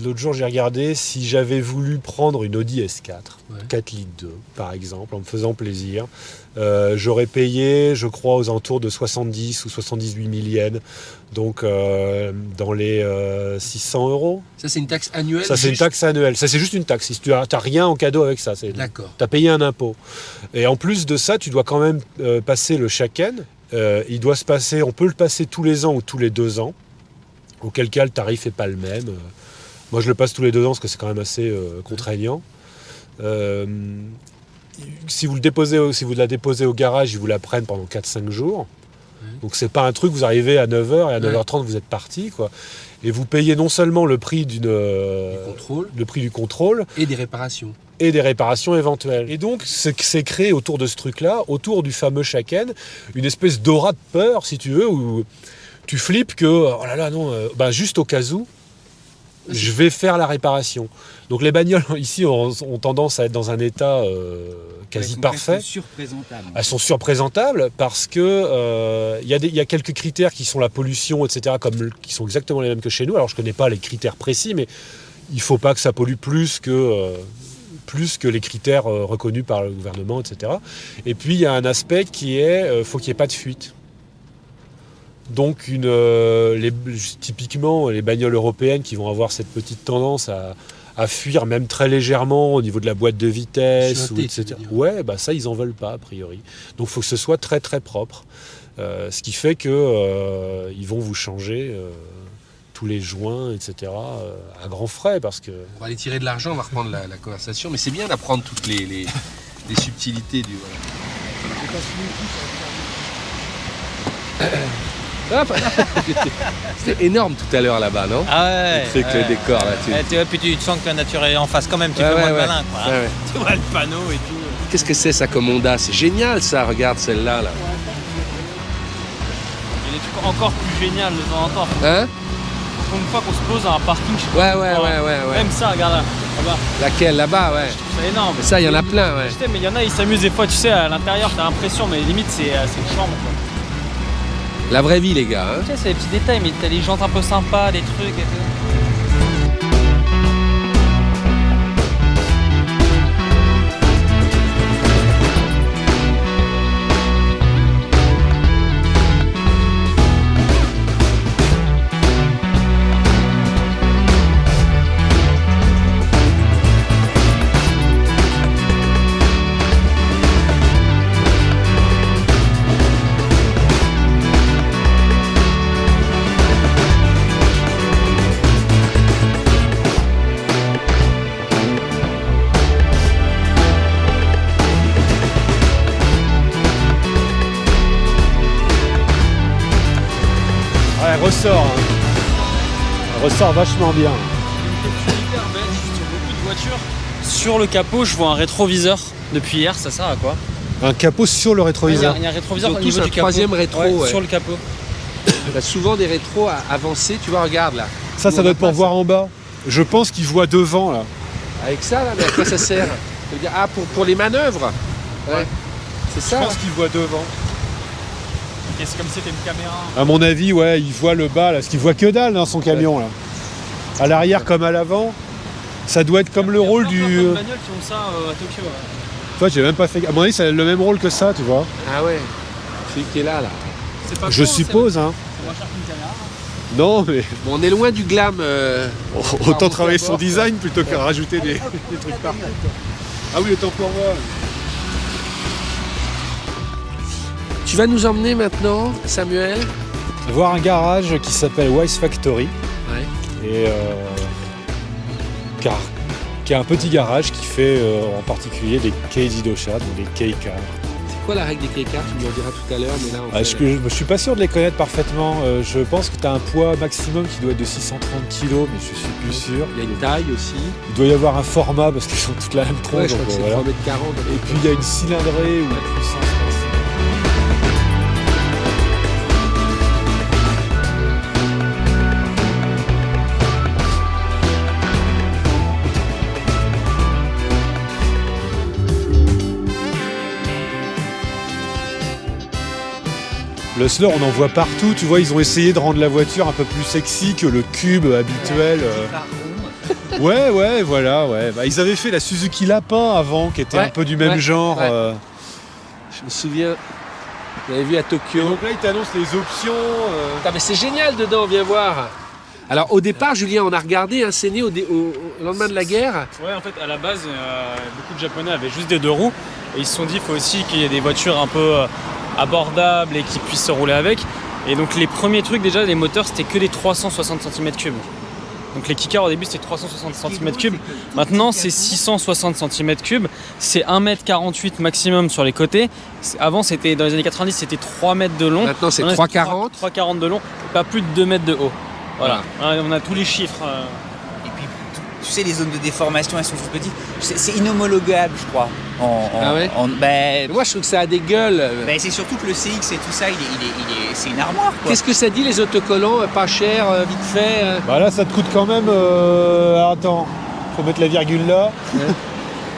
L'autre jour, j'ai regardé si j'avais voulu prendre une Audi S4, Ouais. 4 litres 2, par exemple, en me faisant plaisir. J'aurais payé, je crois, aux alentours de 70 ou 78 000 yens, donc dans les 600 €. Ça c'est une taxe annuelle? Ça, c'est une taxe annuelle. Ça, c'est juste une taxe. Si tu n'as rien en cadeau avec ça, D'accord. tu as payé un impôt. Et en plus de ça, tu dois quand même passer le Shaken. Il doit se passer, on peut le passer tous les ans ou tous les 2 ans, auquel cas le tarif n'est pas le même. Moi, je le passe tous les 2 ans parce que c'est quand même assez contraignant. Si vous la déposez au garage, ils vous la prennent pendant 4-5 jours. Donc c'est pas un truc, vous arrivez à 9h et à 9h30 vous êtes parti, quoi. Et vous payez non seulement le prix du contrôle Et des réparations. et des réparations éventuelles. Et donc c'est créé autour de ce truc-là, autour du fameux Shaken, une espèce d'aura de peur, si tu veux, où tu flippes que, oh là là, non, juste au cas où, je vais faire la réparation. Donc les bagnoles ici ont tendance à être dans un état quasi parfait. Elles sont surprésentables parce que y a quelques critères qui sont la pollution, etc., qui sont exactement les mêmes que chez nous. Alors je connais pas les critères précis, mais il faut pas que ça pollue plus que les critères reconnus par le gouvernement, etc. Et puis il y a un aspect qui est, faut qu'il n'y ait pas de fuite. Donc typiquement les bagnoles européennes qui vont avoir cette petite tendance à fuir même très légèrement au niveau de la boîte de vitesse, Chanter, etc. tu veux dire. Ouais, ça ils en veulent pas a priori. Donc il faut que ce soit très très propre. Ce qui fait que ils vont vous changer tous les joints, etc. À grands frais parce que. On va aller tirer de l'argent, on va reprendre la conversation, mais c'est bien d'apprendre toutes les subtilités du. Voilà. Hop. C'était énorme tout à l'heure là-bas, non? Ah ouais. C'est que le décor là. Tu vois, puis tu sens que la nature est en face quand même, tu fais moins le malin quoi. Ouais, ouais. Tu vois le panneau et tout. Qu'est-ce que c'est ça comme Honda? C'est génial ça, regarde celle-là. Là. Il y a des trucs encore plus géniaux de temps en temps. Hein? Une fois qu'on se pose à un parking, je sais Ouais, pas ouais, pourquoi. ouais, ouais, ouais. Même ça, regarde là-bas. Laquelle? Là-bas, ouais. C'est énorme. Mais ça, il y en a plein, ouais. Je sais, mais il y en a, ils s'amusent des fois, tu sais, à l'intérieur, t'as l'impression, mais limite, c'est une chambre. Quoi. La vraie vie, les gars. Hein? Tu sais, c'est des petits détails, mais t'as les jantes un peu sympas, des trucs et tout. Ouais, elle ressort. Hein. Elle ressort vachement bien. Hyper belle sur beaucoup de voitures. Sur le capot, je vois un rétroviseur. Depuis hier, ça sert à quoi? Un capot sur le rétroviseur. Il y a un rétroviseur Ils ont au tous niveau un du capot. troisième rétro, ouais. Sur le capot. Il y a souvent des rétros avancés, tu vois, regarde là. Ça Nous, on doit a être pour pas voir en bas. Je pense qu'il voit devant là. ça. Avec ça, là, mais à quoi ça sert? Ça veut dire, ah, pour les manœuvres? Ouais. C'est Je ça? pense qu'il voit devant. C'est comme si c'était une caméra. À mon avis, ouais, il voit le bas là, parce qu'il voit que dalle dans son camion là. À l'arrière comme à l'avant. Ça doit être comme le rôle du. Il y a plein de bagnoles qui ont ça à Tokyo. Toi, j'ai même pas fait. À mon avis, ça a le même rôle que ça, tu vois. Ah ouais. Celui qui est là, là. C'est pas Je con, suppose, hein. c'est moins cher qu'une caméra. Non, mais Bon, on est loin du glam. autant travailler son design plutôt qu'à rajouter des trucs partout. Ah oui, autant pour moi. Tu vas nous emmener maintenant, Samuel? Voir un garage qui s'appelle Wise Factory. Ouais. Et qui a un petit garage qui fait en particulier des Keiji Dosha, donc des K-Car. C'est quoi la règle des K-Cars? Tu me le diras tout à l'heure, mais là, on fait- Je suis pas sûr de les connaître parfaitement. Je pense que tu as un poids maximum qui doit être de 630 kg, mais je suis plus sûr. Il y a une taille aussi. Il doit y avoir un format parce qu'ils sont toutes la même tronche. Ouais, je crois donc, que c'est voilà. 3,40 m. Et puis il y a une cylindrée ou une puissance maximum. Le Hustler, on en voit partout, tu vois, ils ont essayé de rendre la voiture un peu plus sexy que le cube habituel. Ouais, ouais, voilà, ouais. Bah, ils avaient fait la Suzuki Lapin avant, qui était Ouais, un peu du même ouais, genre. ouais. Je me souviens, j'avais vu à Et Tokyo. donc là, ils t'annoncent les options. Putain, mais c'est génial dedans, viens voir. Alors au départ, Julien, on a regardé, hein, c'est né au lendemain de la guerre. Ouais, en fait, à la base, beaucoup de Japonais avaient juste des deux roues. Et ils se sont dit, il faut aussi qu'il y ait des voitures un peu abordables et qui puissent se rouler avec. Et donc, les premiers trucs, déjà, les moteurs, c'était que des 360 cm3. Donc, les kickers, au début, c'était 360 cm3. Maintenant, c'est 660 cm3. C'est 1,48 m maximum sur les côtés. Avant, c'était dans les années 90, c'était 3 mètres de long. Maintenant, c'est Maintenant, 3,40. 3,40 de long, pas plus de 2 mètres de haut. Voilà. On a tous les chiffres. Et puis, tu sais, les zones de déformation, elles sont toutes petites. C'est inhomologable, je crois. Ah ouais Ben, Moi, je trouve que ça a des gueules. ben, c'est surtout que le CX et tout ça, c'est une armoire, quoi. Qu'est-ce que ça dit, les autocollants? Pas cher, vite fait. Bah là, ça te coûte quand même. Attends, faut mettre la virgule là.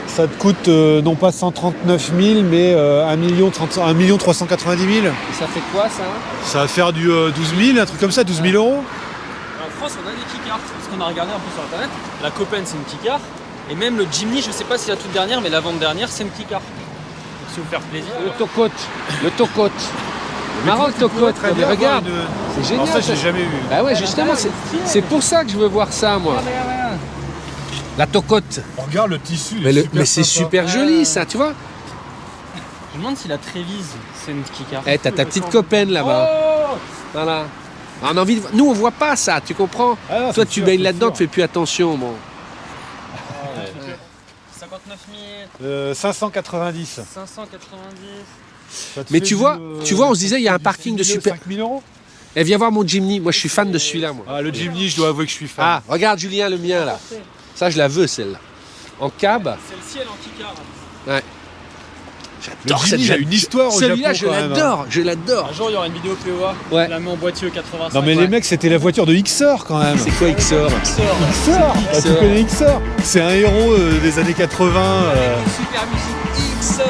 Ça te coûte non pas 139 000, mais 1 390 000. Et ça fait quoi, ça? Ça va faire du 12 000, un truc comme ça, 12 000 euros. En France, on a des kickars, parce qu'on a regardé un peu sur internet. La Copen, c'est une kickar. Et même le Jimny, je sais pas si la toute dernière, mais l'avant-dernière, c'est une kickar. Donc, si vous faire plaisir. Le tocote. Le tocote. Marrant le tocote. Mais regarde, c'est génial. Alors ça, ça. j'ai jamais vu. Bah ouais, justement, c'est pour ça que je veux voir ça, moi. La tocote. Regarde le tissu. Mais c'est super joli, ça, tu vois. Je me demande si la Trévise, c'est une kickar. Eh, t'as ta petite copaine là-bas. Oh Voilà. On a envie de... Nous, on voit pas ça, tu comprends? Ah non, Toi, c'est tu sûr, baignes c'est là-dedans, sûr. tu fais plus attention. Bon. 59 000, 590. 590. Ça te Mais fait tu vois, on se disait, il y a un parking de super... 5 000 euros. Eh, viens voir mon Jimny. Moi, je suis fan de celui-là, moi. Ah, le Jimny, je dois avouer que je suis fan. Ah, regarde, Julien, le mien, là. Ça, je la veux, celle-là. En cab. C'est le ciel en kikar. Ouais. Le J'adore Jimny, il a une histoire au Japon. Celui-là, je quand même, hein. l'adore. Je l'adore. Un jour, il y aura une vidéo POA. Ouais. Je la mets en boîtier au 85. Non, mais les mecs, c'était la voiture de XOR quand même. C'est quoi XOR? XOR Ah, tu connais XOR? C'est un héros des années 80. Super musique X.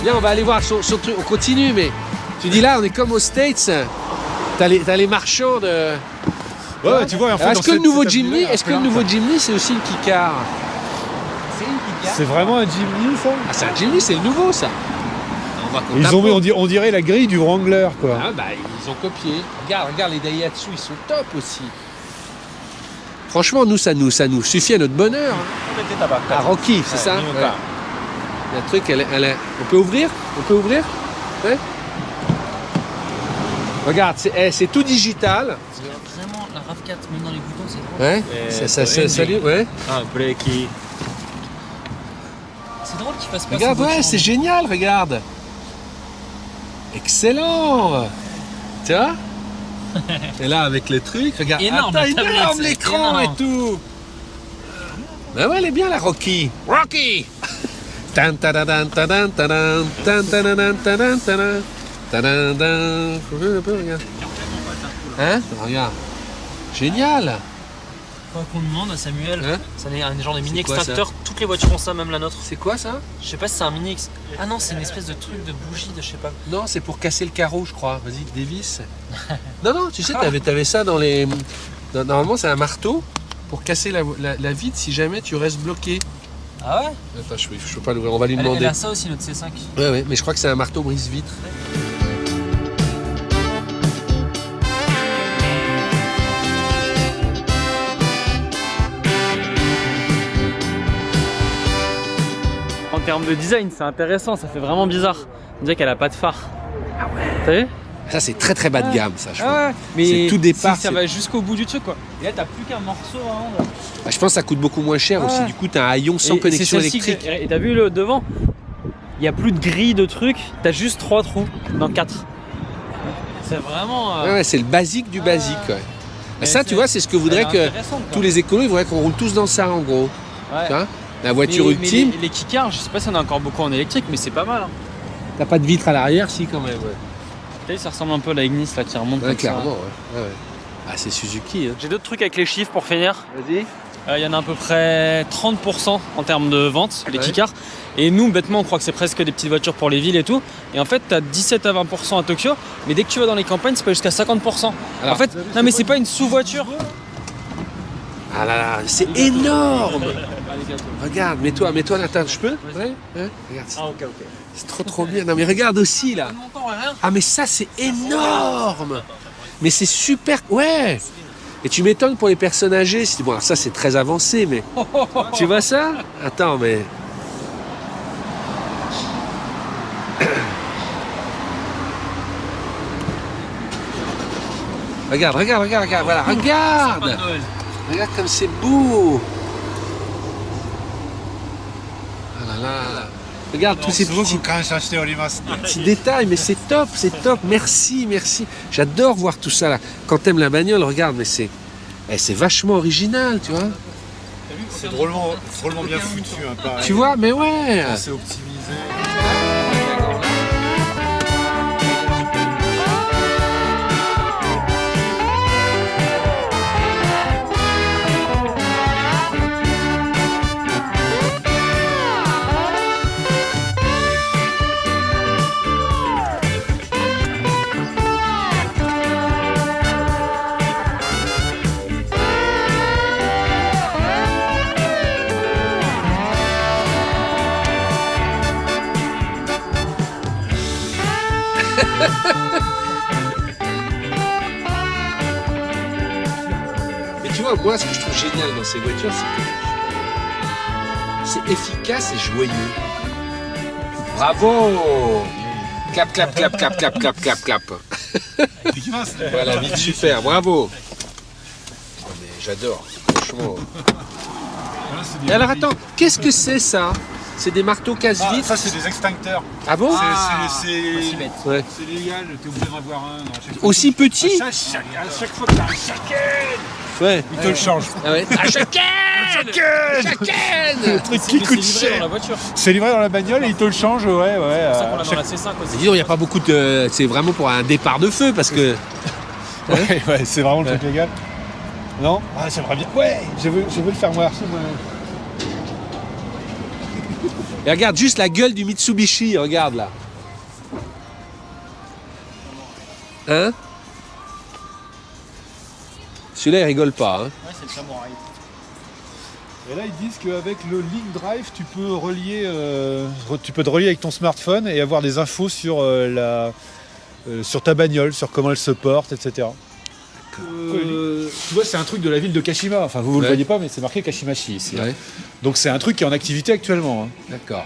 Viens, on va aller voir son truc. On continue, mais tu dis là, on est comme aux States. T'as les marchands de. Ouais, tu vois, en fait, Est-ce dans que le cette- nouveau cette Jimny, avenue-là, il y a est-ce que le plein, nouveau quoi. Jimny, c'est aussi une Kikar? C'est vraiment un Jimny, ça? Ah, c'est un Jimny, c'est le nouveau, ça. On Ils ont mis, on dirait la grille du Wrangler, quoi. Ah bah ils ont copié. Regarde les Daihatsu, ils sont top aussi. Franchement, ça nous suffit à notre bonheur. Ah, Rocky, c'est ça? Ouais. Il y a un truc, on peut ouvrir? Ouais. Regarde, c'est tout digital. Vraiment, la RAV4 même dans les boutons, c'est drôle. Ouais. Salut, ouais. Ah, breaky. C'est drôle qu'ils fassent pas Regarde, ces ouais, voitures, c'est non génial, regarde. Excellent. Tu vois? Et là, avec le truc, regarde. Énorme, Attends, la tablette, énorme c'est l'écran et énorme. tout. Ben ouais, elle est bien, la Rocky. Rocky. Tan, tadadan, tadan, tadan, tan, tadadan, tadan, tadan, tadadan. Regarde. Hein? Regarde. Génial. Quoi qu'on demande à Samuel, Hein? ça est un genre de mini C'est quoi, ça? extracteur. Toutes les voitures ont ça, même la nôtre. C'est quoi ça? Je sais pas si c'est un mini. Ah non, c'est une espèce de truc de bougie de je sais pas. Non, c'est pour casser le carreau, je crois. Vas-y, dévisse. Non, tu sais, t'avais ça dans les. Normalement, c'est un marteau pour casser la vitre si jamais tu restes bloqué. Ah ouais? Attends, je peux pas l'ouvrir, on va lui Elle demander. a ça aussi, notre C5. Ouais, mais je crois que c'est un marteau brise-vitre. En termes de design, c'est intéressant, ça fait vraiment bizarre. On dirait qu'elle a pas de phare. Ah ouais. T'as vu? Ça, c'est très très bas de gamme, ça, je crois. Ah ouais, mais C'est tout départ, ça c'est- va jusqu'au bout du truc quoi. Et là, t'as plus qu'un morceau vraiment. Bah, je pense que ça coûte beaucoup moins cher aussi. Ouais. Du coup, t'as un haillon sans connexion électrique. Et t'as vu le devant? Il y a plus de grille de trucs, t'as juste 3 trous dans 4. C'est vraiment. Ouais, c'est le basique du basique. Ouais. Bah, Mais ça, c'est- tu vois, c'est ce que voudraient elle est que intéressante, quoi. tous les écolos, ils voudraient qu'on roule tous dans ça, en gros. Ouais. Tu vois, la voiture Mais ultime. les kikars, je sais pas si on a encore beaucoup en électrique, mais c'est pas mal. Hein. T'as pas de vitre à l'arrière, si, quand même. Ouais, T'as vu, ça ressemble un peu à la Ignis là qui remonte. ouais comme clairement. ça. Ouais. Ah, c'est Suzuki. Hein. J'ai d'autres trucs avec les chiffres pour finir. Vas-y. Il y en a à peu près 30% en termes de vente, les Ouais. kikars. Et nous, bêtement, on croit que c'est presque des petites voitures pour les villes et tout. Et en fait, tu as 17 à 20% à Tokyo. Mais dès que tu vas dans les campagnes, c'est pas jusqu'à 50%. Alors, en fait, non, mais c'est pas une sous-voiture. Ah là là, c'est énorme. Regarde, mets-toi là, attends, je peux? Ouais. Regarde, ok. c'est trop bien. Non mais regarde aussi là. Ah mais ça c'est énorme. Mais c'est super, ouais. Et tu m'étonnes pour les personnes âgées. Bon, alors ça c'est très avancé, mais tu vois ça? Attends, mais regarde, voilà, regarde. Regarde comme c'est beau. Ah là là. Regarde tous ces petits détails, mais c'est top. Merci. J'adore voir tout ça là. Quand t'aimes la bagnole, regarde, mais c'est vachement original, tu vois. C'est drôlement bien foutu, hein, pareil. Tu vois, mais ouais. C'est optimisé. Mais tu vois, moi, ce que je trouve génial dans ces voitures, c'est que c'est efficace et joyeux. Bravo! Clap. Voilà, vite, super, bravo! Non, mais j'adore, franchement. Et alors attends, qu'est-ce que c'est ça? C'est des marteaux casse-vitres. ça, c'est des extincteurs. Ah bon? Aussi bête. Ouais. C'est légal, t'es obligé d'en avoir un. À chaque fois. Aussi petit? À chaque fois que t'as un shaken, Ouais. il te le change. Ah ouais. Ah, Shaken! Le truc qui coûte C'est livré dans la cher. voiture. C'est livré dans la bagnole et il te le change, ouais. C'est pour ça qu'on l'a dans la C5 aussi. Dis donc, il n'y a pas beaucoup de. C'est vraiment pour un départ de feu parce que. Ouais, c'est vraiment le truc légal. Non? Ah, j'aimerais bien. Ouais, je veux le faire moi. Et regarde juste la gueule du Mitsubishi, regarde là. Hein? Celui-là, il rigole pas. Hein? Ouais, c'est le samouraï. Et là, ils disent qu'avec le Link Drive, tu peux te relier avec ton smartphone et avoir des infos sur sur ta bagnole, sur comment elle se porte, etc. Tu vois, c'est un truc de la ville de Kashima. Enfin, vous ne le voyez pas, mais c'est marqué Kashimachi ici. Ouais. Donc, c'est un truc qui est en activité actuellement. Hein. D'accord.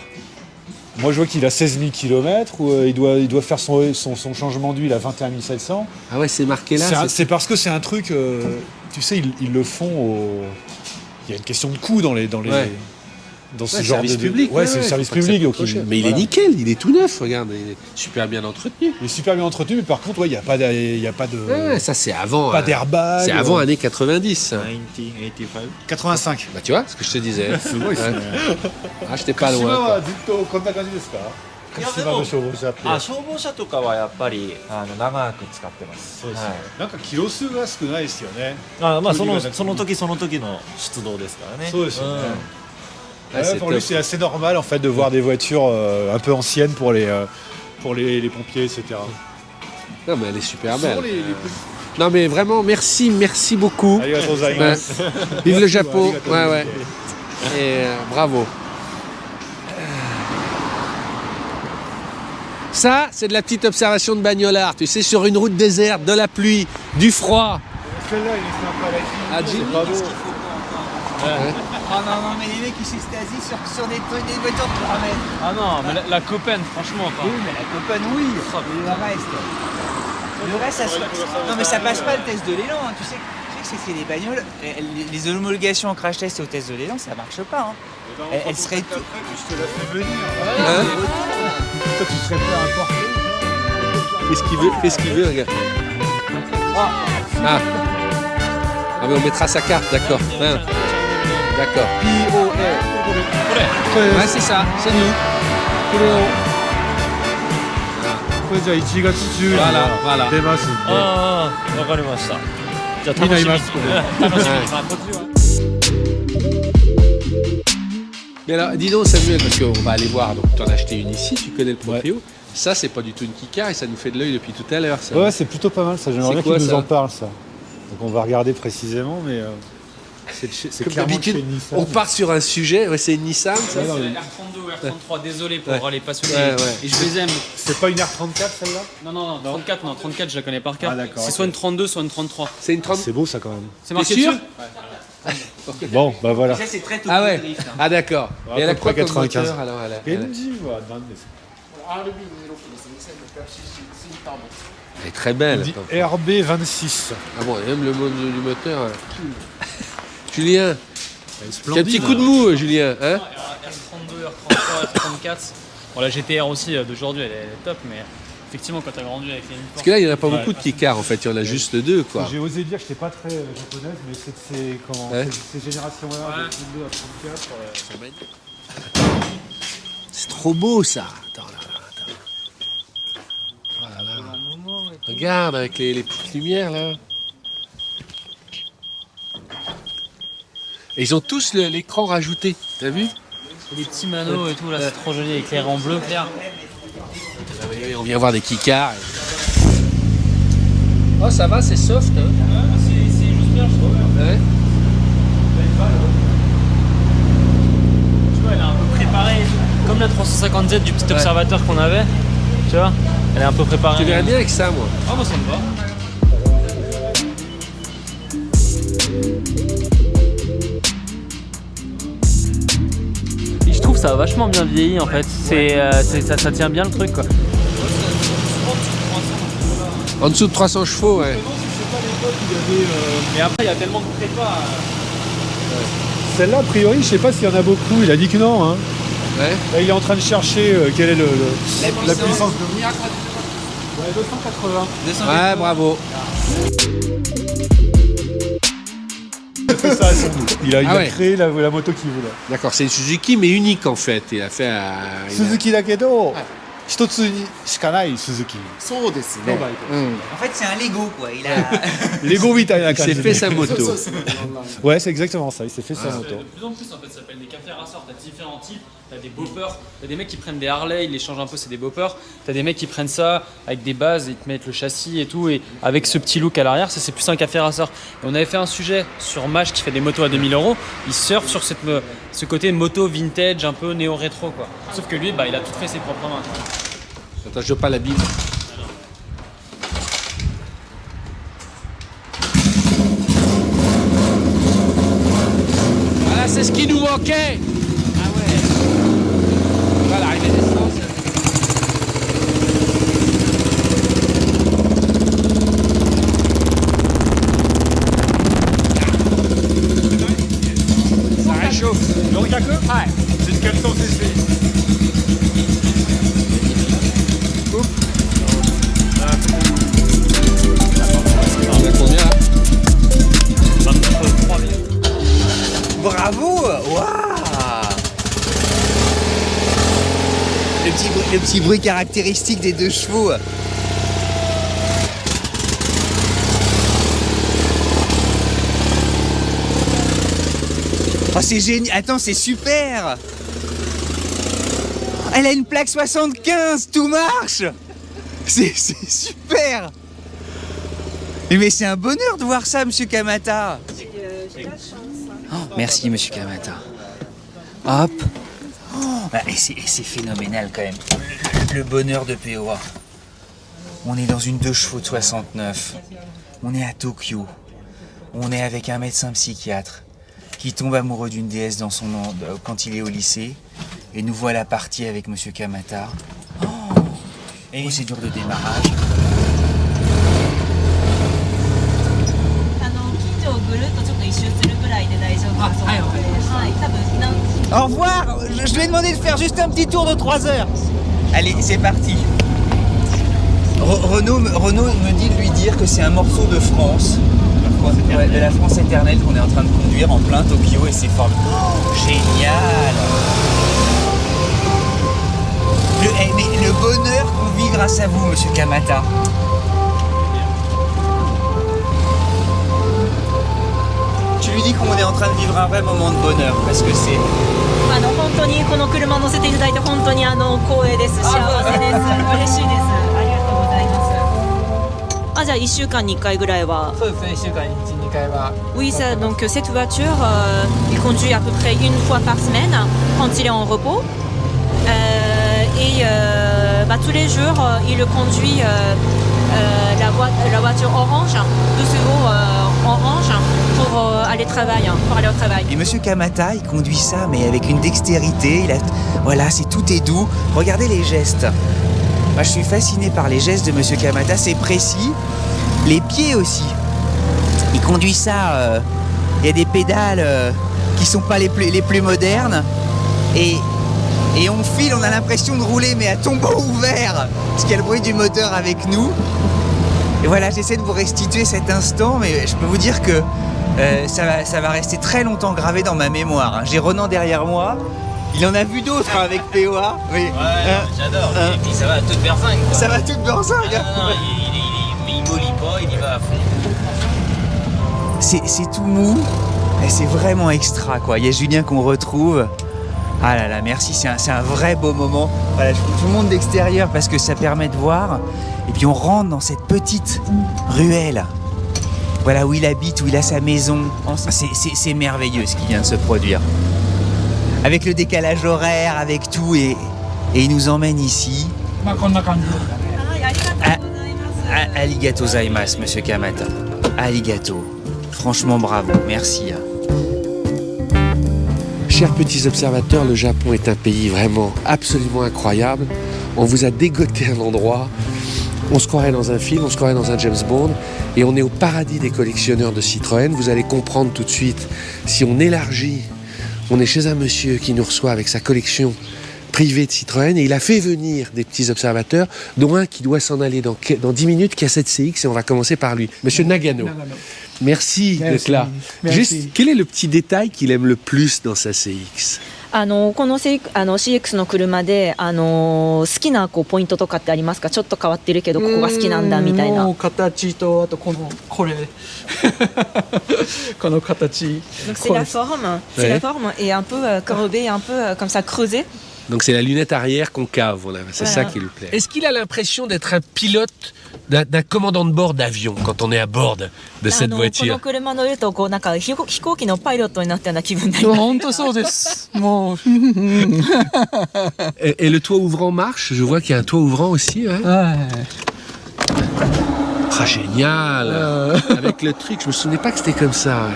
Moi, je vois qu'il a 16 000 km, où il doit faire son changement d'huile à 21 700. Ah ouais, c'est marqué là. C'est parce que c'est un truc, tu sais, ils le font au... Il y a une question de coût dans ce Ouais, genre service de... public. Ouais, c'est le service faut pas que ça public. coûte trop donc cher. Mais il est nickel, il est tout neuf, regarde, il est super bien entretenu. Il est super bien entretenu, mais par contre, ouais, il n'y a pas de... Ouais, ça c'est avant. pas d'airbag. C'est avant années 90. 85. 85. Bah tu vois ce que je te disais. Ouais, Ouais. Ah, j'étais pas loin. quoi. ずっとこんな感じですか？鹿島の消防車って。消防車とかはやっぱり長く使ってます。そうですね。なんかキロ数が少ないですよね。その時その時の出動ですからね。そうですよね。Ah, Ouais, c'est pour top. lui, c'est assez normal en fait de voir des voitures un peu anciennes pour les pompiers, etc. Non mais elle est super belle. Non mais vraiment merci beaucoup. Arigatou Ouais. gozaimasu. Vive le Japon. Arigatou Ouais ouais. gozaimasu. Et bravo. Ça, c'est de la petite observation de bagnolard. Tu sais, sur une route déserte, de la pluie, du froid. Celle-là, il est sympa, la fille. Ah, Jimmy, c'est pas beau. Oh non, mais les mecs ils s'extasient sur des voitures de 3 mètres. Ah non, mais la Copen, franchement. Enfin, Oui, mais la Copen, oui. Mais le reste. Ça se... Non, mais ça passe pas le test de l'élan. Hein. Tu sais que c'est des bagnoles. Les homologations en crash test et au test de l'élan, ça marche pas. Hein. Elles seraient tout. Je te la fais venir. Hein? Toi, tu serais prêt à importer. Fais ce qu'il veut, regarde. Ah. Ah mais on mettra sa carte, d'accord. Hein. D'accord. Ouais, c'est ça, c'est nous. Voilà. 出ますんで。わかりました。じゃあみんな楽しみにいますこれ。楽しみに。 Mais alors, dis donc Samuel, parce qu'on va aller voir, donc tu en as acheté une ici, tu connais le proprio. Ça, c'est pas du tout une Kikar et ça nous fait de l'œil depuis tout à l'heure. Ça. Ouais, c'est plutôt pas mal ça. J'aimerais C'est bien quoi, qu'il nous ça en parle ça. Donc on va regarder précisément, mais c'est Comme clairement de d'habitude, chez Nissan. on part sur un sujet. Ouais, c'est une Nissan, ça. Ouais, non, c'est mais la R32 ou R33, désolé pour Ouais. les passionnés. Ouais, ouais. Et je les aime. C'est pas une R34 celle-là? Non, 34, non, 34, je la connais par cœur. Ah, d'accord, C'est ok. soit une 32, soit une 33. C'est une 30. C'est beau ça quand même. C'est marqué T'es sûr dessus Bon, bah voilà. Ça, c'est très Tokyo Ah ouais. Drift. Hein. Ah d'accord. À Et elle a peu quoi près comme 95. moteur alors elle est très belle. Il dit Attends. RB26. Ah bon, et même le mode du moteur. Julien, Elle est tu as un petit coup de mou, Julien. Hein R32, R33, R34. Bon, la GTR aussi d'aujourd'hui, elle est top, mais effectivement, quand t'as grandi avec les Parce que là, il n'y en a pas beaucoup de Kikar en fait, il y en a juste deux quoi. J'ai osé dire que j'étais pas très japonaise, mais ces générations-là, de 32 à 34. C'est trop beau ça. Attends, attends. Voilà. Regarde avec les petites lumières là. Et ils ont tous l'écran rajouté, t'as vu? des petits manos et tout, là, c'est trop joli, éclairé en bleu clair. On vient voir des Kikars. Oh ça va, c'est soft. Hein. C'est juste bien, je trouve. Ouais. Tu vois, elle est un peu préparée, comme la 350Z du petit observateur qu'on avait. Tu vois, elle est un peu préparée. Tu verrais bien avec ça, moi. Ah, moi ça me va. Et je trouve ça a vachement bien vieilli en fait. Ça tient bien le truc quoi. En dessous de 300 chevaux, ouais. Mais après, il y a tellement de prépa. Celle-là, a priori, je sais pas s'il y en a beaucoup. Il a dit que non. Hein. Ouais. Là, il est en train de chercher quelle est La puissance de... Ouais, 280. Ouais, bravo. Il a fait ça à son goût. Il a Ah ouais. créé la moto qu'il voulait. D'accord, c'est une Suzuki, mais unique en fait. Il a fait un... Suzuki だけど、一つにしかない Suzuki. そうですね。En fait, c'est un Lego, quoi. Il a... Lego みたいな Il 感 s'est じ fait で。 sa moto. Ouais, c'est exactement ça. Il s'est fait sa moto. De plus en plus, en fait, ça s'appelle des cafés rasseurs. T'as différents types. T'as des boppers. T'as des mecs qui prennent des Harley, ils les changent un peu, c'est des boppers. T'as des mecs qui prennent ça avec des bases, ils te mettent le châssis et tout. Et avec ce petit look à l'arrière, ça c'est plus un café rasseur. Et on avait fait un sujet sur Mash qui fait des motos à 2000 €. Il surfe sur ce côté moto vintage, un peu néo-rétro, quoi. Sauf que lui, bah, il a tout fait ses propres mains. Attends, je veux pas l'abîme. Voilà, c'est ce qui nous manquait. Ah ouais. Voilà, l'arrivée d'essence. Ça réchauffe. Donc, il y a que c'est de 400 cc. On a combien là? Bravo! Waouh! Le petit bruit caractéristique des 2 chevaux. Oh, c'est génial! Attends, c'est super! Elle a une plaque 75, tout marche! C'est super! Mais c'est un bonheur de voir ça, monsieur Kamata! Oh, merci, monsieur Kamata. Hop! Et c'est phénoménal quand même. Le bonheur de POA. On est dans une 2 chevaux de 69. On est à Tokyo. On est avec un médecin psychiatre qui tombe amoureux d'une déesse quand il est au lycée. Et nous voilà partis avec monsieur Kamata. Et procédure de démarrage. Au revoir. Je lui ai demandé de faire juste un petit tour de 3 heures. Allez, c'est parti. Renaud me dit de lui dire que c'est un morceau de France. Ouais, de la France éternelle qu'on est en train de conduire en plein Tokyo et c'est formidable. Génial. Mais le bonheur qu'on vit grâce à vous, monsieur Kamata. Tu lui dis qu'on est en train de vivre un vrai moment de bonheur parce que c'est... 本当にこの車乗せていただいて本当に光栄です。幸せです。嬉しいです。ありがとうございます。あ、じゃあ1週間に1回ぐらいは。そうですね、1週間に1、2回は。Oui, ça, donc cette voiture, il conduit à peu près une fois par semaine quand il est en repos. Tous les jours, il conduit la voiture orange, 2 chevaux orange pour aller au travail. Et monsieur Kamata, il conduit ça, mais avec une dextérité. Voilà, tout est doux. Regardez les gestes. Moi, je suis fasciné par les gestes de monsieur Kamata. C'est précis. Les pieds aussi. Il conduit ça. Il y a des pédales qui sont pas les plus modernes. Et on file, on a l'impression de rouler, mais à tombeau ouvert, parce qu'il y a le bruit du moteur avec nous. Et voilà, j'essaie de vous restituer cet instant, mais je peux vous dire que ça va rester très longtemps gravé dans ma mémoire. Hein. J'ai Renan derrière moi, il en a vu d'autres avec POA. Oui. Ouais, j'adore. Et puis ça va à toute berzingue. Ça va à toute berzingue. Non, il mollit pas, il y va à fond. C'est tout mou, et c'est vraiment extra, quoi. Il y a Julien qu'on retrouve. Ah là là, merci, c'est un vrai beau moment. Voilà, je vous tout le monde d'extérieur parce que ça permet de voir. Et puis on rentre dans cette petite ruelle. Voilà, où il habite, où il a sa maison. C'est merveilleux ce qui vient de se produire. Avec le décalage horaire, avec tout, et il nous emmène ici. Arigato gozaimasu, monsieur Kamata. Arigato. Franchement, bravo, merci. Chers petits observateurs, le Japon est un pays vraiment absolument incroyable. On vous a dégoté un endroit. On se croirait dans un film, on se croirait dans un James Bond. Et on est au paradis des collectionneurs de Citroën. Vous allez comprendre tout de suite, si on élargit, on est chez un monsieur qui nous reçoit avec sa collection privé de Citroën et il a fait venir des petits observateurs, dont un qui doit s'en aller dans 10 minutes, qui a cette CX, et on va commencer par lui. Monsieur Nagano, merci d'être là. Juste, quel est le petit détail qu'il aime le plus dans sa CX? このCX の車で好きなポイントとかってありますか？ちょっと変わってるけどここが好きなんだみたいな。形とあとこれこの形。 Donc c'est la forme et un peu courbée, un peu comme ça creusée. Donc c'est la lunette arrière concave, voilà. C'est ça qui lui plaît. Est-ce qu'il a l'impression d'être un pilote, d'un commandant de bord d'avion quand on est à bord de cette voiture? この車乗るとこうなんか飛行機のパイロットになったような気分になります。本当そうです。もう。Et le toit ouvrant marche? Je vois qu'il y a un toit ouvrant aussi. Hein? Ah, génial! Avec le truc, je me souvenais pas que c'était comme ça.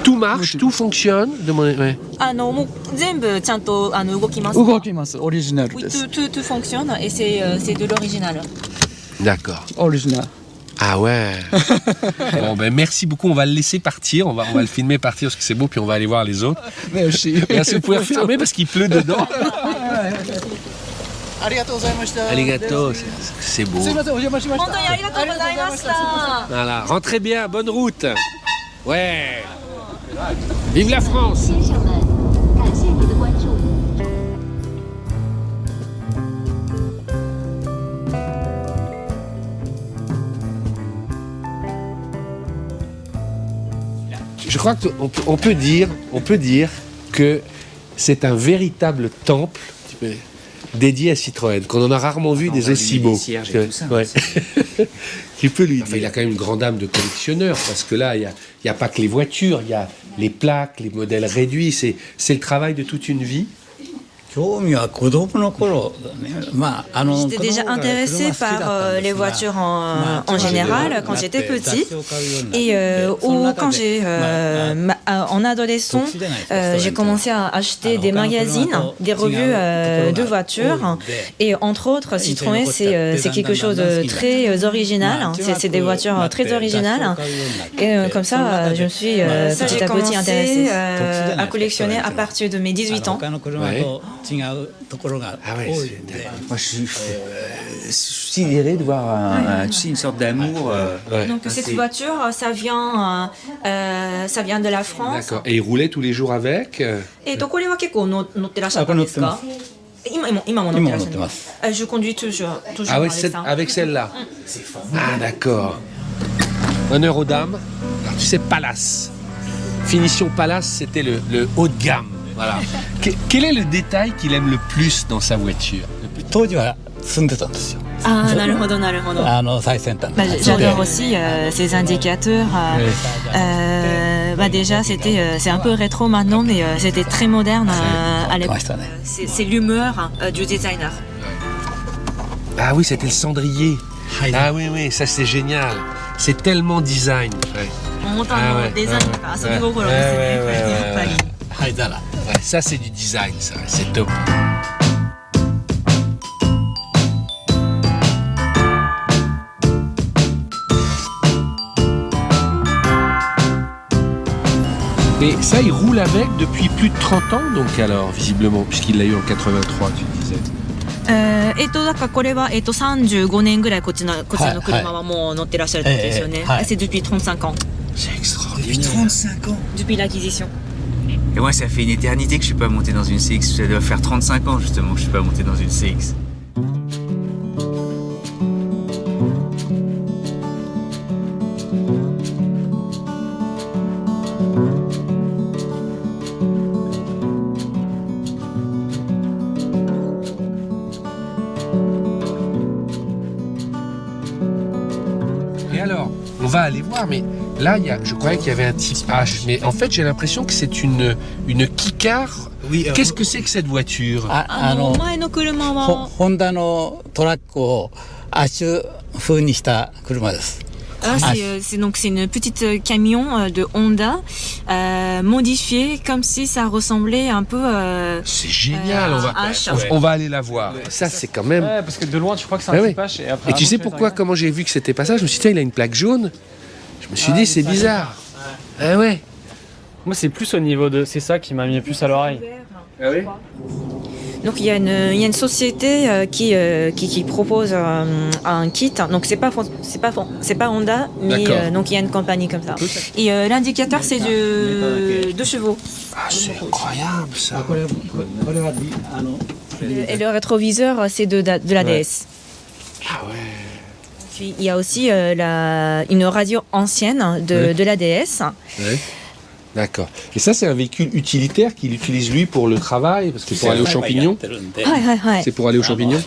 Tout marche, tout fonctionne. Ouais. もう全部ちゃんと動きます。動きます。オリジナル Oui, です。 tout fonctionne et c'est de l'original. D'accord. オリジナル。 Ah ouais. Bon ben merci beaucoup. On va le laisser partir. On va le filmer partir parce que c'est beau. Puis on va aller voir les autres. Merci. Merci. Vous pouvez refermer parce qu'il pleut dedans. Arigato, c'est beau. Voilà, rentrez bien, bonne route. Ouais. Vive la France. Je crois qu'on peut dire que c'est un véritable temple dédié à Citroën, qu'on en a rarement vu des aussi beaux. Ouais. Tu peux lui dire. Il a quand même une grande âme de collectionneur, parce que là, il n'y a pas que les voitures, il y a les plaques, les modèles réduits, c'est le travail de toute une vie. J'étais déjà intéressée par les voitures en général quand j'étais petit. Et quand en adolescent, j'ai commencé à acheter des magazines, des revues de voitures. Et entre autres, Citroën, c'est quelque chose de très original. C'est des voitures très originales. Et comme ça, je me suis petit à petit intéressée à collectionner à partir de mes 18 ans. Ouais. Ah ouais, moi je suis sidéré de voir une sorte d'amour. Donc cette voiture, ça vient de la France. D'accord. Et il roulait tous les jours avec? これは結構乗ってらっしゃったんですか？今も乗ってらっしゃる。Je conduis toujours Ah ouais, avec ça. avec celle-là. Ah d'accord. Honneur aux dames. Alors, tu sais, Palace. Finition Palace, c'était le haut de gamme. Voilà. Quel est le détail qu'il aime le plus dans sa voiture? 当時は住んでたんですよ。なるほどなるほど。最先端。J'adore aussi ces indicateurs. Déjà, c'est un peu rétro maintenant, mais c'était très moderne à l'époque. C'est l'humeur du designer. Ah oui, c'était le cendrier. Ah oui, ça c'est génial. C'est tellement design. Ouais. Ouais, ça c'est du design, ça, c'est top. Et ça, il roule avec depuis plus de 30 ans, donc alors, visiblement, puisqu'il l'a eu en 83, tu disais. だからこれは35年ぐらいこっちの車はもう乗ってらっしゃるってことですよね。C'est depuis 35 ans. C'est extraordinaire. Depuis 35 ans. Depuis l'acquisition. Et moi, ça fait une éternité que je suis pas monté dans une CX. Ça doit faire 35 ans justement que je suis pas monté dans une CX. Et alors, on va aller voir, mais là, je croyais qu'il y avait un type H, mais en fait, j'ai l'impression que c'est une keycar. Oui, qu'est-ce que c'est que cette voiture? 前の車はホンダのトラックをアッシュ風にした車です。C'est une petite camion de Honda modifié comme si ça ressemblait un peu. C'est génial, on va aller la voir. Ça c'est quand même. Ouais, parce que de loin tu crois que c'est un type H. Et tu sais pourquoi? Comment j'ai vu que c'était pas ça? Je me suis dit tiens, il a une plaque jaune. Je me suis dit c'est bizarre. Ah ouais. Moi c'est plus au niveau de, c'est ça qui m'a mis plus à l'oreille. Ah oui. Donc il y a une société qui propose un kit. Donc c'est pas Honda, mais donc il y a une compagnie comme ça. Et l'indicateur c'est de 2 chevaux. Ah, c'est incroyable ça. Et le rétroviseur c'est de la DS. Ah ouais. Puis il y a aussi une radio ancienne de la DS. Ouais. D'accord. Et ça, c'est un véhicule utilitaire qu'il utilise lui pour le travail, parce que pour aller aux champignons. C'est pour aller aux champignons.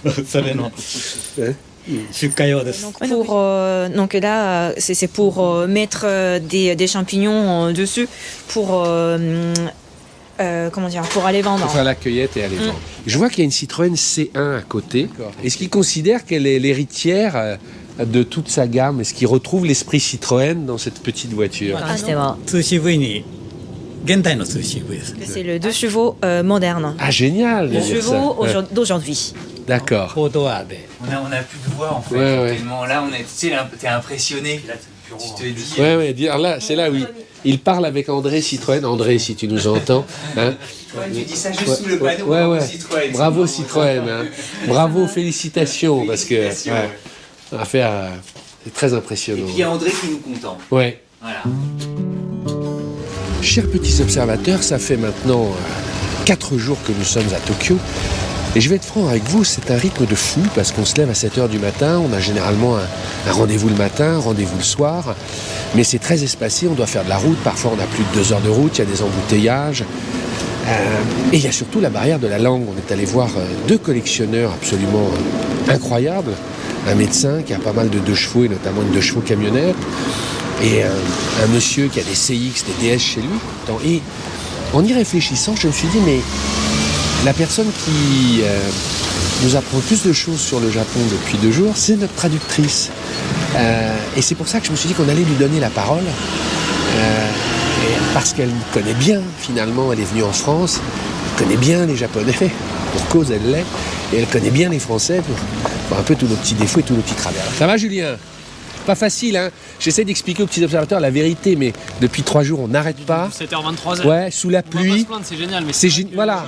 Donc là, c'est pour mettre des champignons dessus pour pour aller vendre. Pour faire la cueillette et aller vendre. Je vois qu'il y a une Citroën C1 à côté. Est-ce qu'il considère qu'elle est l'héritière de toute sa gamme? Est-ce qu'il retrouve l'esprit Citroën dans cette petite voiture? C'est le 2 chevaux moderne. Ah, génial! 2 chevaux d'aujourd'hui. D'accord. On a plus de voix en fait. Tellement là, t'es impressionné. Tu te dis. Ouais, dire là, c'est là où il parle avec André Citroën. André, si tu nous entends. Hein. Tu dis ça juste sous le panneau. Bravo Citroën. Bravo Citroën. Hein. Bravo, félicitations, parce que l'affaire est très impressionnant. Et puis il y a André qui nous contemple. Ouais. Voilà. Chers petits observateurs, ça fait maintenant 4 jours que nous sommes à Tokyo. Et je vais être franc avec vous, c'est un rythme de fou parce qu'on se lève à 7h du matin, on a généralement un rendez-vous le matin, un rendez-vous le soir, mais c'est très espacé, on doit faire de la route, parfois on a plus de 2 heures de route, il y a des embouteillages, et il y a surtout la barrière de la langue. On est allé voir 2 collectionneurs absolument incroyables, un médecin qui a pas mal de 2 chevaux et notamment une 2 chevaux camionnette, et un monsieur qui a des CX, des DS chez lui. Et en y réfléchissant, je me suis dit, mais la personne qui nous apprend plus de choses sur le Japon depuis 2 jours, c'est notre traductrice. Et c'est pour ça que je me suis dit qu'on allait lui donner la parole. Parce qu'elle connaît bien, finalement, elle est venue en France, elle connaît bien les Japonais, pour cause elle l'est, et elle connaît bien les Français pour un peu tous nos petits défauts et tous nos petits travers. Ça va, Julien? Pas facile, hein. J'essaie d'expliquer aux petits observateurs la vérité, mais depuis 3 jours, on n'arrête pas. 7h23. Ouais, sous la pluie. On va pas se plaindre, c'est génial. Mais voilà.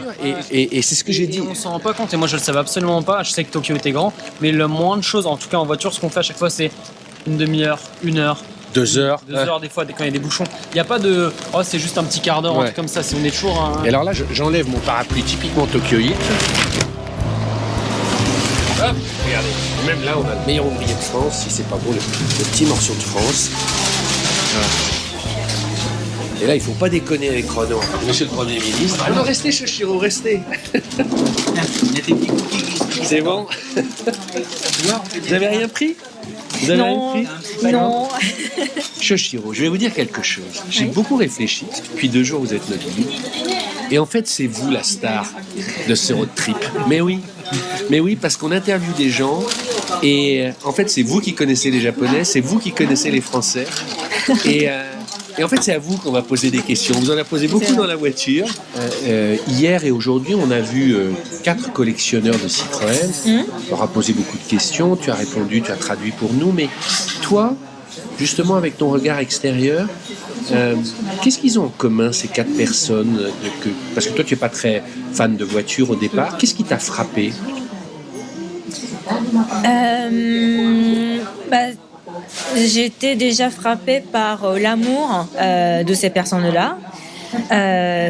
Et c'est ce que j'ai dit. On s'en rend pas compte, et moi je le savais absolument pas. Je sais que Tokyo était grand, mais le moins de choses, en tout cas en voiture, ce qu'on fait à chaque fois, c'est une demi-heure, 1 heure. 2 heures. 2 heures des fois, quand il y a des bouchons. Il n'y a pas de. Oh, c'est juste un petit quart d'heure, un truc comme ça. On est toujours. Et alors là, j'enlève mon parapluie typiquement tokyoïte. Hop, regardez, même là, on a le meilleur ouvrier de France, si c'est pas beau, le petit morceau de France. Voilà. Et là, il faut pas déconner avec Renaud. Monsieur le Premier ministre. Ah non, restez, Shoshiro, restez. C'est bon. Vous avez rien pris? Vous avez rien pris? Non. Shoshiro, je vais vous dire quelque chose. J'ai beaucoup réfléchi. Depuis 2 jours, vous êtes notre guide. Et en fait, c'est vous la star de ce road trip. Mais oui, parce qu'on interviewe des gens. Et en fait, c'est vous qui connaissez les Japonais, c'est vous qui connaissez les Français. Et en fait, c'est à vous qu'on va poser des questions. Vous en avez posé beaucoup dans la voiture. Hier et aujourd'hui, on a vu 4 collectionneurs de Citroën. On leur a posé beaucoup de questions. Tu as répondu, tu as traduit pour nous. Mais toi, justement, avec ton regard extérieur, qu'est-ce qu'ils ont en commun, ces 4 personnes parce que toi, tu n'es pas très fan de voiture au départ. Qu'est-ce qui t'a frappé? J'étais déjà frappée par l'amour de ces personnes-là,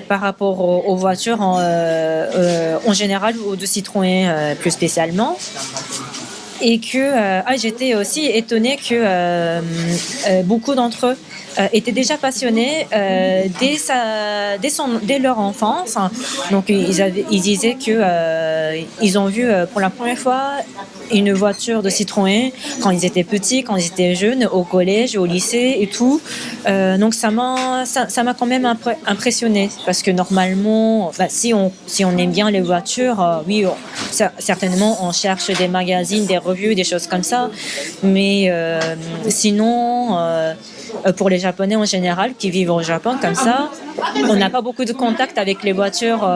par rapport aux voitures en général ou de Citroën plus spécialement. Et que j'étais aussi étonnée que beaucoup d'entre eux étaient déjà passionnés dès leur enfance. Donc ils disaient qu'ils ont vu pour la première fois une voiture de Citroën quand ils étaient petits, quand ils étaient jeunes, au collège, au lycée et tout. Donc ça m'a quand même impressionné parce que normalement, si on aime bien les voitures, oui, certainement on cherche des magazines, des revues, des choses comme ça. Mais sinon, pour les Japonais en général qui vivent au Japon comme ça, on n'a pas beaucoup de contact avec les voitures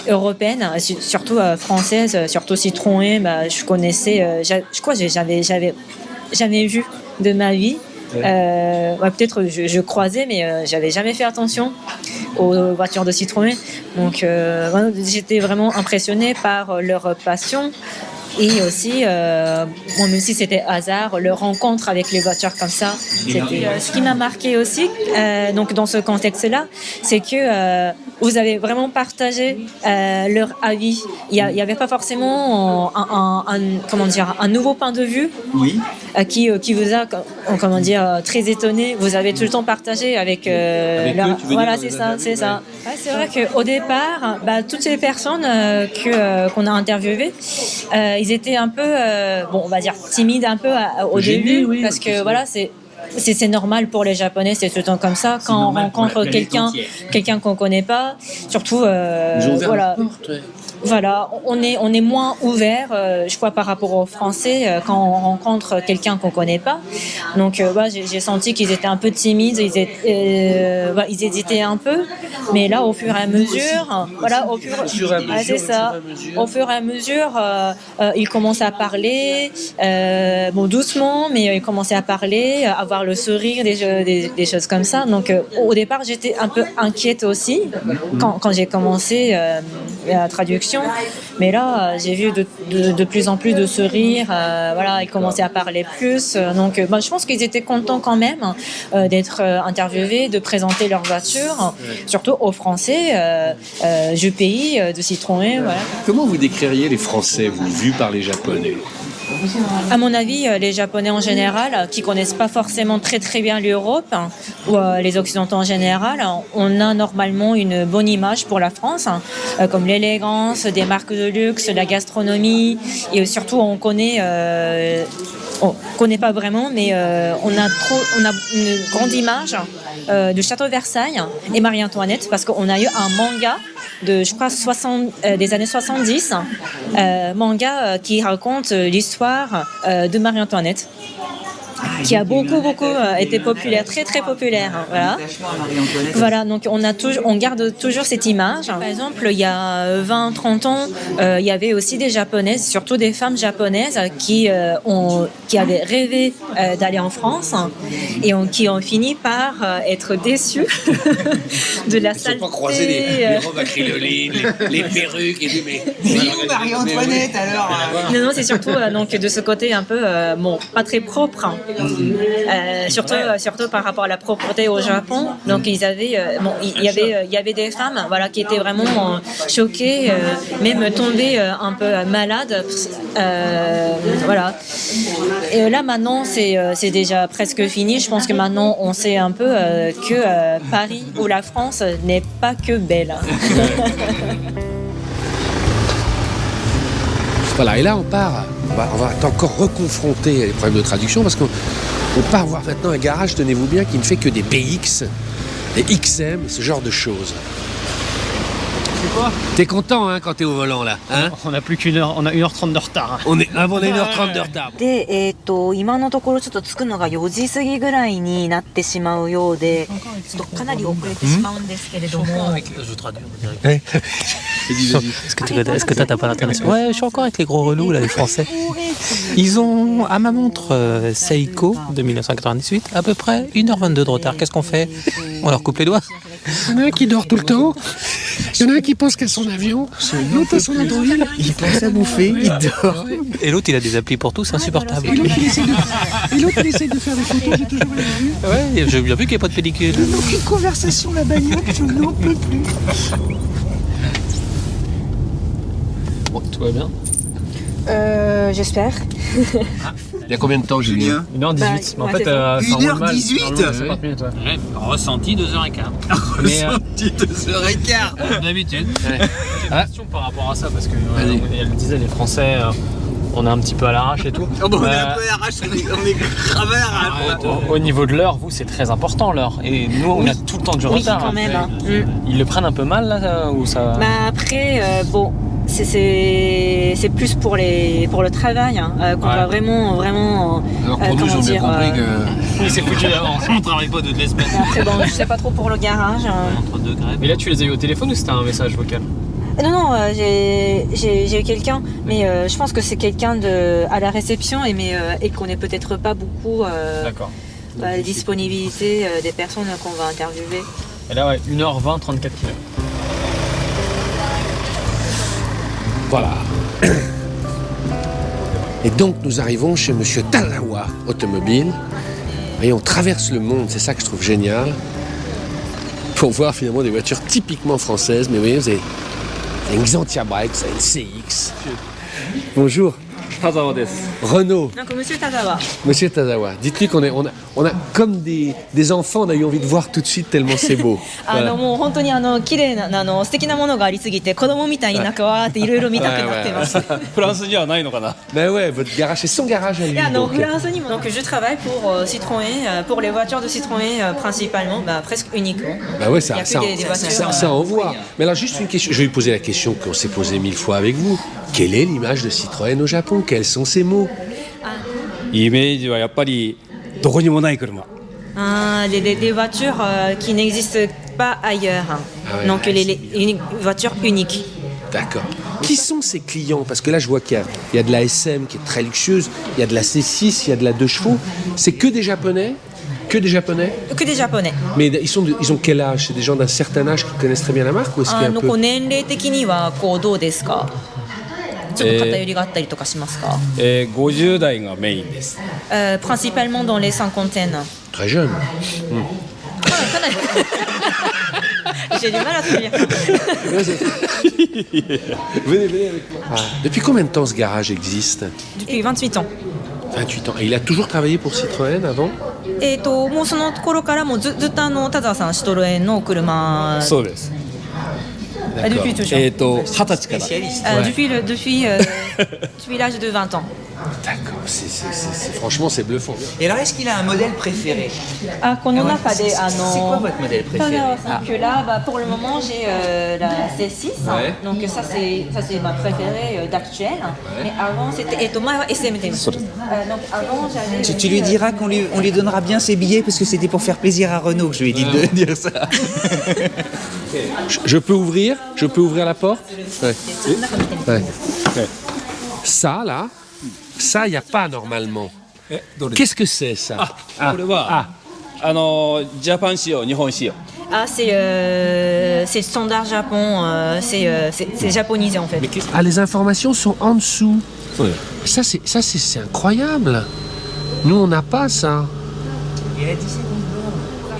européennes, surtout françaises, surtout Citroën. Je connaissais, je crois que j'avais jamais vu de ma vie. Peut-être je croisais, mais j'avais jamais fait attention. aux voitures de Citroën. Donc j'étais vraiment impressionnée par leur passion. Et aussi, bon, même si c'était hasard, leur rencontre avec les voitures comme ça, c'était ce qui m'a marqué aussi. Donc dans ce contexte-là, c'est que vous avez vraiment partagé leur avis. Il y avait pas forcément un nouveau point de vue qui vous a très étonné. Vous avez tout le temps partagé avec leur... Voilà, c'est ça. Ouais, c'est vrai qu'au départ, toutes les personnes qu'on a interviewées, ils étaient un peu, on va dire timides un peu au début, parce que voilà, c'est normal pour les Japonais, c'est tout le temps comme ça. Quand on rencontre quelqu'un qu'on connaît pas, surtout, voilà, on est moins ouvert, je crois, par rapport aux Français quand on rencontre quelqu'un qu'on connaît pas. Donc, j'ai senti qu'ils étaient un peu timides, ils hésitaient un peu. Mais là, au fur et à mesure, au fur et à mesure, ils commençaient à parler, doucement, mais ils commençaient à parler, à avoir le sourire, des choses comme ça. Donc, au départ, j'étais un peu inquiète aussi quand j'ai commencé la traduction. Mais là, j'ai vu de plus en plus de sourires. Ils commençaient à parler plus. Donc, je pense qu'ils étaient contents quand même d'être interviewés, de présenter leur voiture, surtout aux Français du pays de Citroën. Voilà. Comment vous décririez les Français, vous, vus par les Japonais ? À mon avis, les Japonais en général, qui connaissent pas forcément très très bien l'Europe, ou les Occidentaux en général, on a normalement une bonne image pour la France, comme l'élégance, des marques de luxe, la gastronomie, et surtout on connaît pas vraiment, mais on a une grande image du château de Versailles et Marie-Antoinette, parce qu'on a eu un manga de, je crois, des années 70, manga qui raconte l'histoire de Marie-Antoinette, qui a beaucoup été populaire, très très populaire. Voilà, donc on garde toujours cette image. Par exemple, il y a 20-30 ans, il y avait aussi des Japonaises, surtout des femmes japonaises qui avaient rêvé d'aller en France et qui ont fini par être déçues de la saleté. Ils n'ont pas croisé les robes acryloline, les perruques et mais où Marie-Antoinette alors Non, c'est surtout donc de ce côté un peu pas très propre. Surtout par rapport à la propreté au Japon. Donc il y avait des femmes qui étaient vraiment choquées, même tombées un peu malades. Et là maintenant c'est déjà presque fini. Je pense que maintenant on sait un peu que Paris ou la France n'est pas que belle. Voilà, et là on part, on va être encore reconfronté à des problèmes de traduction parce qu'on part voir maintenant un garage, tenez-vous bien, qui ne fait que des BX, des XM, ce genre de choses. C'est quoi ? T'es content quand t'es au volant là, hein ? On a plus qu'une heure, on a 1h30 de retard. On a 1h30 de retard. で、今のところちょっと着くのが4時過ぎぐらいになってしまうようで、ちょっとかなり遅れてしまうんですけれども。Est-ce que t'as pas l'international ? Ouais, je suis encore avec les gros relous là, les Français. Ils ont à ma montre Seiko de 1998 à peu près 1h22 de retard. Qu'est-ce qu'on fait ? On leur coupe les doigts. Il y en a un qui dort tout le temps. Il y en a un qui pense qu'à son avion. L'autre à son Android. Il pense à bouffer, il dort. Et l'autre, il a des applis pour tout, c'est insupportable. Et l'autre, il essaie de faire des photos, j'ai toujours rien vu. Ouais, j'ai bien vu qu'il n'y a pas de pellicule. Aucune conversation, la bagnole, je n'en peux plus. Bon, tout va bien. J'espère. Il y a combien de temps, Julien ? 1h18. Mais en fait, ça roule mal. 1h18 50 minutes, ouais. Ressenti 2h15. Ressenti 2h15 Comme d'habitude. Question par rapport à ça, parce que elle le disait, les Français, on est un petit peu à l'arrache et tout. On est un peu à l'arrache, on est grave à l'arrache. Au niveau de l'heure, vous, c'est très important l'heure. Et nous, on a tout le temps du retard. Oui, quand même. Ils le prennent un peu mal là ou ça... Après, c'est plus pour le travail qu'on va vraiment Alors pour nous, j'ai bien compris que... C'est foutu d'avance. On travaille pas toutes les semaines. Après, je sais pas trop pour le garage. Entre deux grèves. Mais là, tu les as eu au téléphone ou c'était un message vocal ? Non, j'ai eu quelqu'un, mais je pense que c'est quelqu'un à la réception et qu'on n'est peut-être pas beaucoup D'accord. la disponibilité des personnes qu'on va interviewer. Et là, ouais, 1h20, 34 km. Voilà. Et donc nous arrivons chez Monsieur Tazawa Automobile. Et on traverse le monde, c'est ça que je trouve génial, pour voir finalement des voitures typiquement françaises. Mais vous voyez, vous avez une Xantia Bike, vous avez une CX. Bonjour. Renault. Donc, Monsieur Tazawa. Monsieur Tazawa, dites-lui on a comme des enfants, on a eu envie de voir tout de suite tellement c'est beau. もう本当に綺麗な素敵なものがありすぎて子供みたいになんかわーっていろいろ見たくなってます。フランスにはないのかな Ben ouais, votre garage, c'est son garage à lui. フランスにもdonc je travaille pour Citroën, pour les voitures de Citroën principalement, presque uniquement. Bah ouais, Il y a que des voitures. ça envoie. Mais alors juste une question, je vais lui poser la question qu'on s'est posée 1000 fois avec vous. Quelle est l'image de Citroën au Japon? Quels sont ces mots? イメージはやっぱりどこにもない車。Des voitures qui n'existent pas ailleurs. Ah ouais, Donc les voitures uniques. D'accord. Qui sont ces clients? Parce que là, je vois qu'il y a de la SM qui est très luxueuse, il y a de la C6, il y a de la 2 chevaux. C'est que des Japonais? Que des Japonais? Que des Japonais. Mais ils ont quel âge? C'est des gens d'un certain âge qui connaissent très bien la marque ou est-ce qu'il y a un peu... 年齢的にはどうですか？ちょっと偏りがあったりとかしますか？50代がメインです。Principalement dans les cinquantaines. Très jeune. J'ai du mal à te dire. Venez avec moi. Depuis combien de temps ce garage existe? Depuis 28 ans. 28 ans. Et il a toujours travaillé pour Citroën avant? もうその頃からもずっと田沢さんシトロエンの車。そうです。Depuis toujours. 20歳から。Depuis l'âge de 20 ans. D'accord, franchement c'est bluffant. Et alors, est-ce qu'il a un modèle préféré? C'est quoi votre modèle préféré? Que là, pour le moment, j'ai la C6. Ouais. Donc ça c'est ma préférée d'actuelle. Mais avant, c'était SMT. Donc avant, j'avais... Tu lui diras qu'on lui donnera bien ses billets parce que c'était pour faire plaisir à Renault que je lui ai dit de dire ça. Je peux ouvrir la porte? Ouais. Ouais. Ça, là, ça, il n'y a pas normalement. Qu'est-ce que c'est, ça? これはジャパン仕様、日本仕様。C'est standard Japon, c'est japonisé en fait. Les informations sont en dessous. Ouais. Ça, c'est incroyable. Nous, on n'a pas ça. Il a 17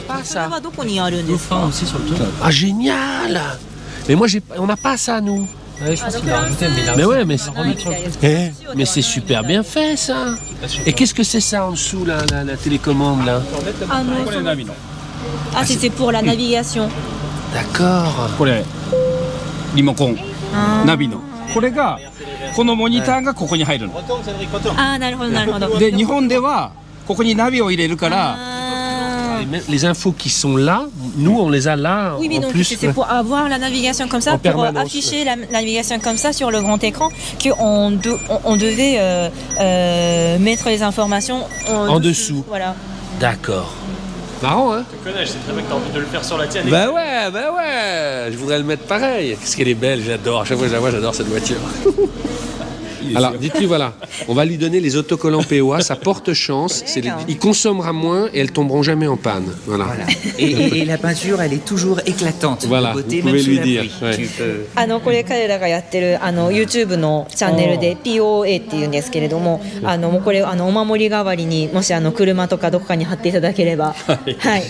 pas ça. aussi sur le tour. Ah, génial! Mais moi, on n'a pas ça, nous. Ouais, je pense qu'il a rajouté, mais ouais, mais c'est super bien fait, ça. Et qu'est-ce que c'est ça en dessous, là, la télécommande, là? C'était pour la navigation. D'accord. これリモコンナビのこれがこのモニターがここに入るの。なるほどなるほど。で日本ではここにナビを入れるから。Les infos qui sont là, nous on les a là. Oui, mais donc c'est pour avoir la navigation comme ça, pour afficher la navigation comme ça sur le grand écran, qu'on devait mettre les informations en dessous. Voilà. D'accord. Marrant, hein? Tu connais, c'est très bien que t'as envie de le faire sur la tienne. Bah ouais, je voudrais le mettre pareil. Qu'est-ce qu'elle est belle, j'adore. À chaque fois que je la vois, j'adore cette voiture. Alors, dites-lui, voilà, on va lui donner les autocollants POA, ça porte chance, il consommera moins et elles tomberont jamais en panne. Voilà. Et la peinture, elle est toujours éclatante. Voilà, beauté, vous pouvez lui dire. Ouais. これ彼らがやってるYouTube のチャンネルで POA っていうんですけれども、もうこれお守り代わりにもし車とかどこかに貼っていただければ、はい。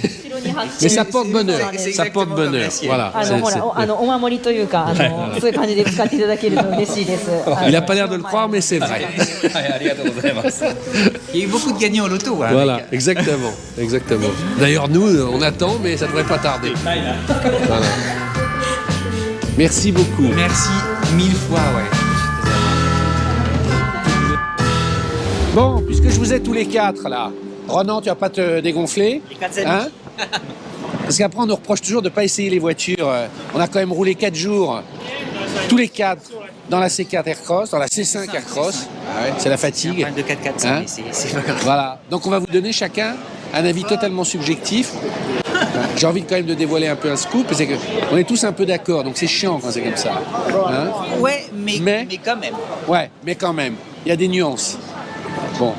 Mais ça porte bonheur, ça porte bonheur. Voilà. お守りというかそういう感じで使っていただけると嬉しいです。Il n'a pas l'air de le croire, mais c'est vrai. Il y a eu beaucoup de gagnants au loto. Hein, voilà, exactement. D'ailleurs, nous, on attend, mais ça ne devrait pas tarder. Voilà. Merci beaucoup. Merci 1000 fois, ouais. Bon, puisque je vous ai tous les quatre, là, Ronan, tu vas pas te dégonfler? Hein? Parce qu'après, on nous reproche toujours de ne pas essayer les voitures. On a quand même roulé 4 jours, tous les 4, dans la C4 Aircross, dans la C5 Aircross. Ah ouais, c'est la fatigue. C'est un problème de 4x400, mais c'est pas grave. Voilà. Donc, on va vous donner chacun un avis totalement subjectif. J'ai envie quand même de dévoiler un peu un scoop, parce qu'on est tous un peu d'accord, donc c'est chiant quand c'est comme ça. Hein? Ouais, mais quand même. Ouais, mais quand même. Il y a des nuances. Bon.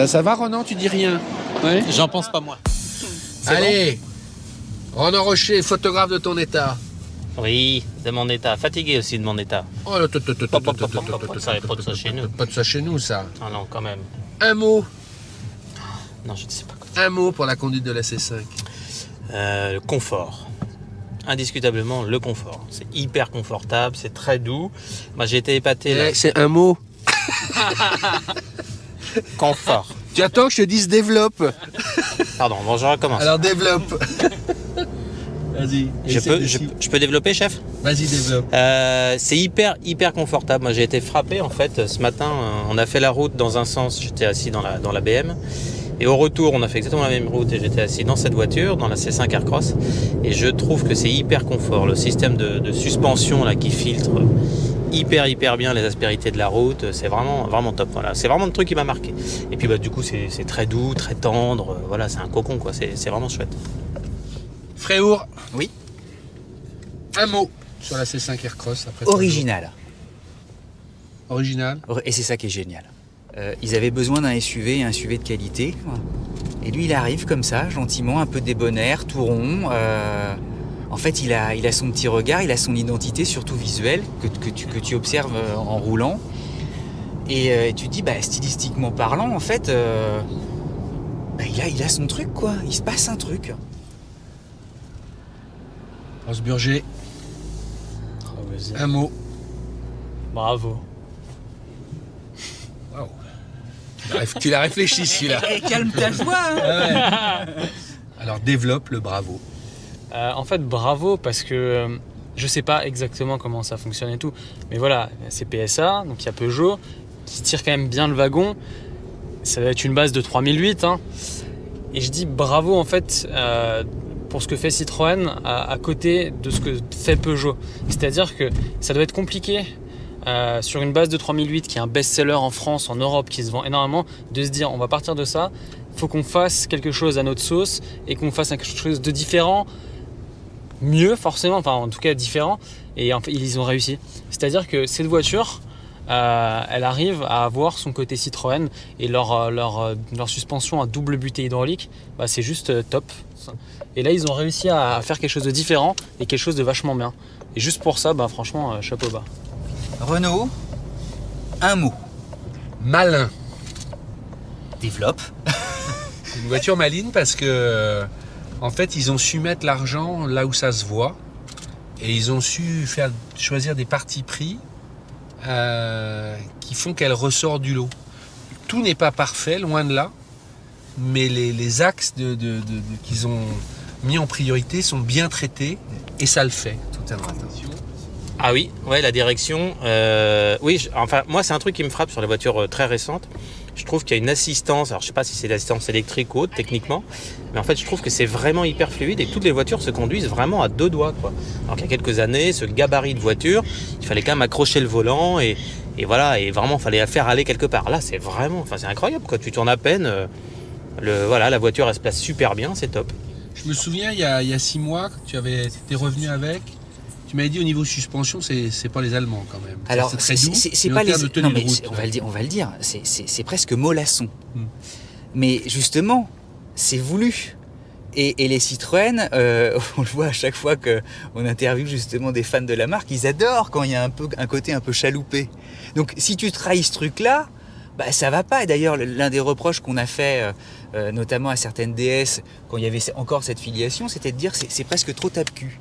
Ça va, Ronan, tu dis rien? Ouais. J'en pense pas, moi. Allez, Ronan Rocher, photographe de ton état. Oui, de mon état. Fatigué aussi de mon état. Oh là, Ça n'est pas de ça chez nous. pas de ça chez nous, ça. Ah non, quand même. Un mot. Non, je ne sais pas quoi. Un mot pour la conduite de la C5. Le confort. Indiscutablement, le confort. C'est hyper confortable, c'est très doux. Moi, j'ai été épaté là. C'est un mot. Confort. Tu attends que je te dise développe. Pardon, bon, je recommence. Alors développe. Vas-y. Je peux développer, chef? Vas-y, développe. C'est hyper confortable. Moi, j'ai été frappé en fait. Ce matin, on a fait la route dans un sens. J'étais assis dans la BM. Et au retour, on a fait exactement la même route et j'étais assis dans cette voiture, dans la C5 Aircross. Et je trouve que c'est hyper confort. Le système de suspension là qui filtre hyper bien les aspérités de la route, c'est vraiment top. Voilà, c'est vraiment le truc qui m'a marqué. Et puis du coup, c'est très doux, très tendre. Voilà, c'est un cocon quoi. C'est vraiment chouette. Fréour. Oui. Un mot sur la C5 Aircross après. Original. Original. Et c'est ça qui est génial. Ils avaient besoin d'un SUV, un SUV de qualité. Et lui, il arrive comme ça, gentiment, un peu débonnaire, tout rond. En fait, il a son petit regard, il a son identité, surtout visuelle, que tu observes en roulant. Et tu te dis, stylistiquement parlant, en fait, il a son truc, quoi. Il se passe un truc. Rosburger. Un mot. Bravo. Waouh. Tu l'as réfléchi celui-là. Calme ta joie. Hein. Ouais. Alors développe le bravo. En fait, bravo parce que je sais pas exactement comment ça fonctionne et tout, mais voilà, c'est PSA, donc il y a Peugeot qui tire quand même bien le wagon. Ça va être une base de 3008, hein. Et je dis bravo en fait pour ce que fait Citroën à côté de ce que fait Peugeot. C'est-à-dire que ça doit être compliqué. Sur une base de 3008 qui est un best-seller en France, en Europe, qui se vend énormément, de se dire on va partir de ça, il faut qu'on fasse quelque chose à notre sauce et qu'on fasse quelque chose de différent, mieux forcément, enfin en tout cas différent, et en fait ils ont réussi. C'est-à-dire que cette voiture, elle arrive à avoir son côté Citroën et leur suspension à double butée hydraulique, c'est juste top. Et là ils ont réussi à faire quelque chose de différent et quelque chose de vachement bien. Et juste pour ça, franchement, chapeau bas. Renault, un mot. Malin. Développe. C'est une voiture maligne parce que en fait ils ont su mettre l'argent là où ça se voit et ils ont su choisir des partis pris qui font qu'elle ressort du lot. Tout n'est pas parfait, loin de là, mais les axes qu'ils ont mis en priorité sont bien traités et ça le fait. Tout est en attention. Ah oui, ouais, la direction. Oui, moi, c'est un truc qui me frappe sur les voitures très récentes. Je trouve qu'il y a une assistance. Alors, je sais pas si c'est l'assistance électrique ou autre, techniquement, mais en fait, je trouve que c'est vraiment hyper fluide et que toutes les voitures se conduisent vraiment à deux doigts, quoi. Alors qu'il y a quelques années, ce gabarit de voiture, il fallait quand même accrocher le volant et voilà, et vraiment, il fallait la faire aller quelque part. Là, c'est vraiment, c'est incroyable, quoi. Tu tournes à peine. La voiture, elle se place super bien, c'est top. Je me souviens, il y a 6 mois, tu étais revenu avec. Tu m'avais dit au niveau suspension, c'est pas les Allemands quand même. Alors, c'est pas les. Non, mais on va le dire. C'est presque mollasson. Mais justement, c'est voulu. Et les Citroën, on le voit à chaque fois qu'on interviewe justement des fans de la marque, ils adorent quand il y a un côté un peu chaloupé. Donc, si tu trahis ce truc-là, ça va pas. Et d'ailleurs, l'un des reproches qu'on a fait, notamment à certaines DS, quand il y avait encore cette filiation, c'était de dire c'est presque trop tape-cul.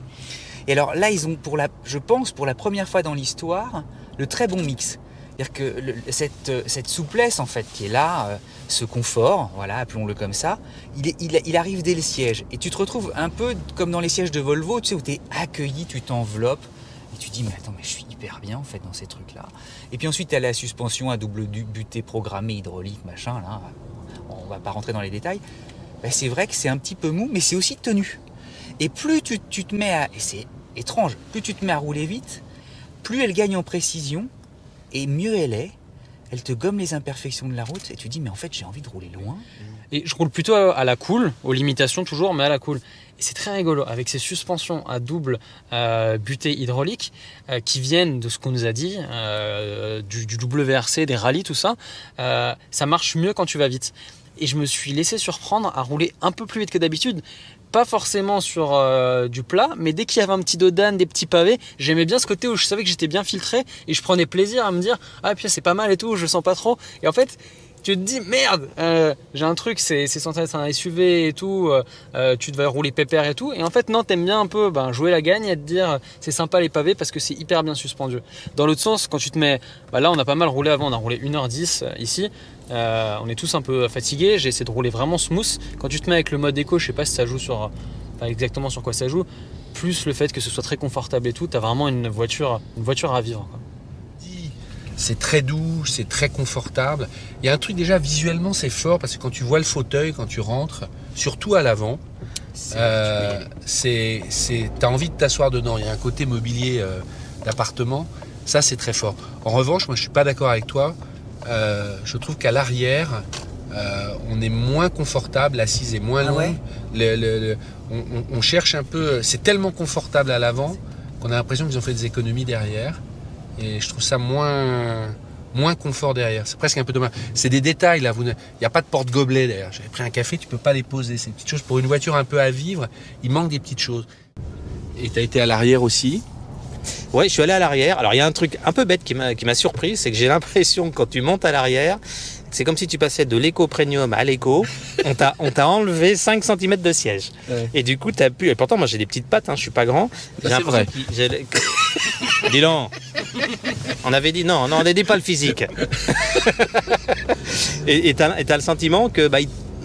Et alors là, ils ont, je pense, pour la première fois dans l'histoire, le très bon mix. C'est-à-dire que cette souplesse, en fait, qui est là, ce confort, voilà, appelons-le comme ça, il arrive dès le siège. Et tu te retrouves un peu comme dans les sièges de Volvo, tu sais, où tu es accueilli, tu t'enveloppes, et tu te dis, mais attends, mais je suis hyper bien, en fait, dans ces trucs-là. Et puis ensuite, tu as la suspension à double butée programmée, hydraulique, machin, là, on va pas rentrer dans les détails. C'est vrai que c'est un petit peu mou, mais c'est aussi tenu. Et plus tu te mets à... Et c'est étrange, plus tu te mets à rouler vite, plus elle gagne en précision, et mieux elle est. Elle te gomme les imperfections de la route, et tu dis, mais en fait, j'ai envie de rouler loin. Et je roule plutôt à la cool, aux limitations toujours, mais à la cool. Et c'est très rigolo, avec ces suspensions à double butée hydraulique, qui viennent de ce qu'on nous a dit, du WRC, des rallyes, tout ça, ça marche mieux quand tu vas vite. et je me suis laissé surprendre à rouler un peu plus vite que d'habitude. Pas forcément sur du plat, mais dès qu'il y avait un petit dos d'âne, des petits pavés, j'aimais bien ce côté où je savais que j'étais bien filtré et je prenais plaisir à me dire ah puis c'est pas mal et tout, je sens pas trop. Et en fait, tu te dis merde, j'ai un truc, c'est censé être un SUV et tout, tu devais rouler pépère et tout. Et en fait non, t'aimes bien un peu jouer la gagne et te dire c'est sympa les pavés parce que c'est hyper bien suspendu. Dans l'autre sens, quand tu te mets, là on a pas mal roulé avant, on a roulé 1h10 ici. On est tous un peu fatigués, j'ai essayé de rouler vraiment smooth. Quand tu te mets avec le mode éco, je sais pas si ça joue exactement sur quoi ça joue, plus le fait que ce soit très confortable et tout, t'as vraiment une voiture à vivre, quoi. C'est très doux, c'est très confortable. Il y a un truc déjà visuellement c'est fort parce que quand tu vois le fauteuil, quand tu rentres, surtout à l'avant, t'as envie de t'asseoir dedans. Il y a un côté mobilier d'appartement, ça c'est très fort. En revanche, moi je suis pas d'accord avec toi. Je trouve qu'à l'arrière, on est moins confortable, l'assise est moins longue. On cherche un peu. C'est tellement confortable à l'avant qu'on a l'impression qu'ils ont fait des économies derrière. Et je trouve ça moins confort derrière. C'est presque un peu dommage. C'est des détails là. Il n'y a pas de porte-gobelet derrière. J'avais pris un café, tu peux pas les poser. C'est des petites choses pour une voiture un peu à vivre. Il manque des petites choses. Et tu as été à l'arrière aussi. Ouais, je suis allé à l'arrière. Alors il y a un truc un peu bête qui m'a surpris, c'est que j'ai l'impression que quand tu montes à l'arrière, c'est comme si tu passais de l'éco premium à l'éco. On t'a enlevé 5 cm de siège. Ouais. Et du coup, t'as pu. Et pourtant, moi j'ai des petites pattes, je suis pas grand. C'est vrai. Dis donc. On avait dit non, on n'a dit pas le physique. et t'as le sentiment que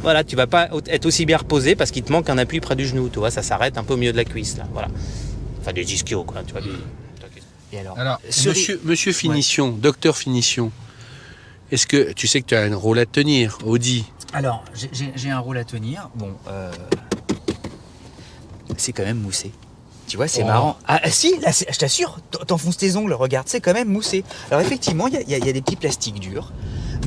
voilà, tu vas pas être aussi bien reposé parce qu'il te manque un appui près du genou. Tu vois, ça s'arrête un peu au milieu de la cuisse là. Voilà. Enfin des ischios quoi. Tu vois. Et alors monsieur Finition, docteur Finition, est-ce que tu sais que tu as un rôle à tenir, Audi? Alors, j'ai un rôle à tenir. Bon, c'est quand même moussé. Tu vois, c'est marrant. Ah si, là, je t'assure, t'enfonces tes ongles, regarde, c'est quand même moussé. Alors effectivement, il y a des petits plastiques durs,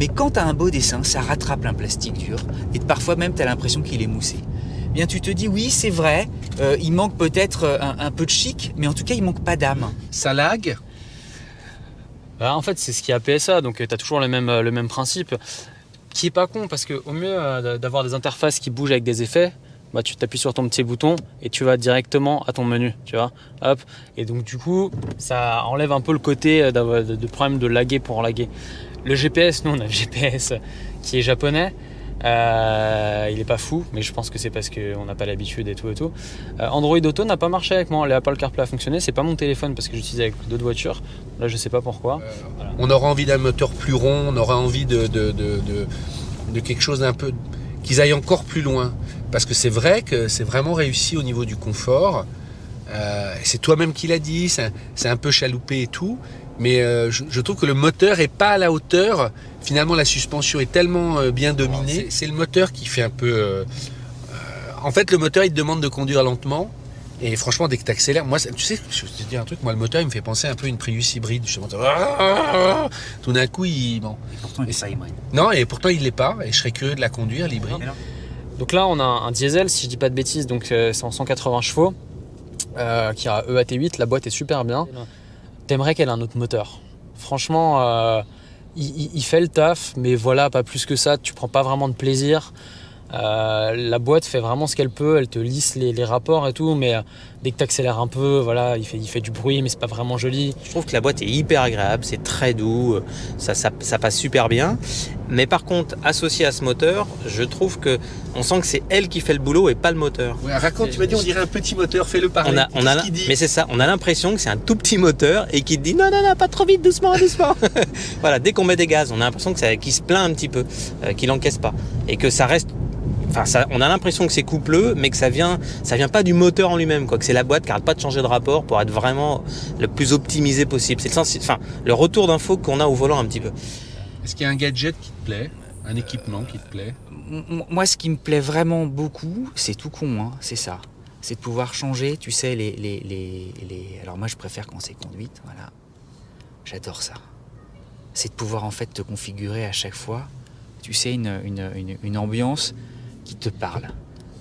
mais quand t'as un beau dessin, ça rattrape un plastique dur, et parfois même t'as l'impression qu'il est moussé. Bien, tu te dis, oui, c'est vrai, il manque peut-être un peu de chic, mais en tout cas, il manque pas d'âme. Ça lag? En fait, c'est ce qui est PSA, donc tu as toujours le même principe, qui est pas con, parce qu'au mieux d'avoir des interfaces qui bougent avec des effets, tu t'appuies sur ton petit bouton et tu vas directement à ton menu, tu vois. Hop. Et donc du coup, ça enlève un peu le côté de problème de laguer pour laguer. Le GPS, nous on a le GPS qui est japonais. Il est pas fou, mais je pense que c'est parce qu'on n'a pas l'habitude et tout. Android Auto n'a pas marché avec moi. Les Apple CarPlay a fonctionné. C'est pas mon téléphone parce que j'utilise avec d'autres voitures. Là, je sais pas pourquoi. Voilà. On aura envie d'un moteur plus rond. On aura envie de quelque chose d'un peu qu'ils aillent encore plus loin. Parce que c'est vrai que c'est vraiment réussi au niveau du confort. C'est toi-même qui l'as dit. C'est un peu chaloupé et tout. Mais je trouve que le moteur est pas à la hauteur. Finalement, la suspension est tellement bien dominée. C'est le moteur qui fait un peu... en fait, le moteur, il te demande de conduire lentement. Et franchement, dès que tu accélères... Moi, tu sais, je vais te dire un truc. Moi, le moteur, il me fait penser un peu à une Prius hybride. Tout d'un coup, il... Bon. Et pourtant, il n'est pas hybride. Non, et pourtant, il l'est pas. Et je serais curieux de la conduire, l'hybride. Donc là, on a un diesel, si je dis pas de bêtises. Donc c'est en 180 chevaux. Qui a EAT8. La boîte est super bien. T'aimerais qu'elle ait un autre moteur. Franchement, il fait le taf, mais voilà, pas plus que ça. Tu prends pas vraiment de plaisir. La boîte fait vraiment ce qu'elle peut. Elle te lisse les rapports et tout, mais dès que tu accélères un peu, voilà, il fait du bruit, mais c'est pas vraiment joli. Je trouve que la boîte est hyper agréable, c'est très doux, ça passe super bien. Mais par contre, associé à ce moteur, je trouve que on sent que c'est elle qui fait le boulot et pas le moteur. Ouais, raconte, tu m'as dit on dirait un petit moteur, fais-le parler. Mais c'est ça, on a l'impression que c'est un tout petit moteur et qui te dit non, pas trop vite, doucement. Voilà, dès qu'on met des gaz, on a l'impression qu'il se plaint un petit peu, qu'il encaisse pas. Et que ça reste. Enfin, on a l'impression que c'est coupleux, mais que ça vient pas du moteur en lui-même, quoi. Que c'est la boîte qui n'arrête pas de changer de rapport pour être vraiment le plus optimisé possible. C'est le retour d'info qu'on a au volant un petit peu. Est-ce qu'il y a un gadget qui te plaît, un équipement qui te plaît? Moi, ce qui me plaît vraiment beaucoup, c'est tout con, hein, c'est ça. C'est de pouvoir changer, tu sais, Alors moi, je préfère quand c'est conduite, voilà. J'adore ça. C'est de pouvoir en fait te configurer à chaque fois, tu sais, une ambiance qui te parle.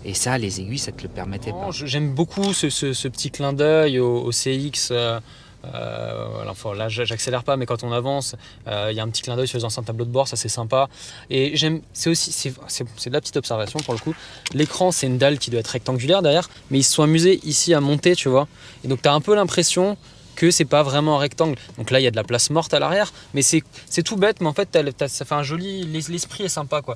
Et ça, les aiguilles, ça te le permettait pas. J'aime beaucoup ce petit clin d'œil au CX Voilà, là, j'accélère pas, mais quand on avance, il y a un petit clin d'œil sur les anciens tableaux de bord, ça c'est sympa. Et c'est de la petite observation pour le coup. L'écran, c'est une dalle qui doit être rectangulaire derrière, mais ils se sont amusés ici à monter, tu vois. Et donc, tu as un peu l'impression que c'est pas vraiment un rectangle. Donc là, il y a de la place morte à l'arrière, mais c'est tout bête, mais en fait, ça fait un joli. L'esprit est sympa, quoi.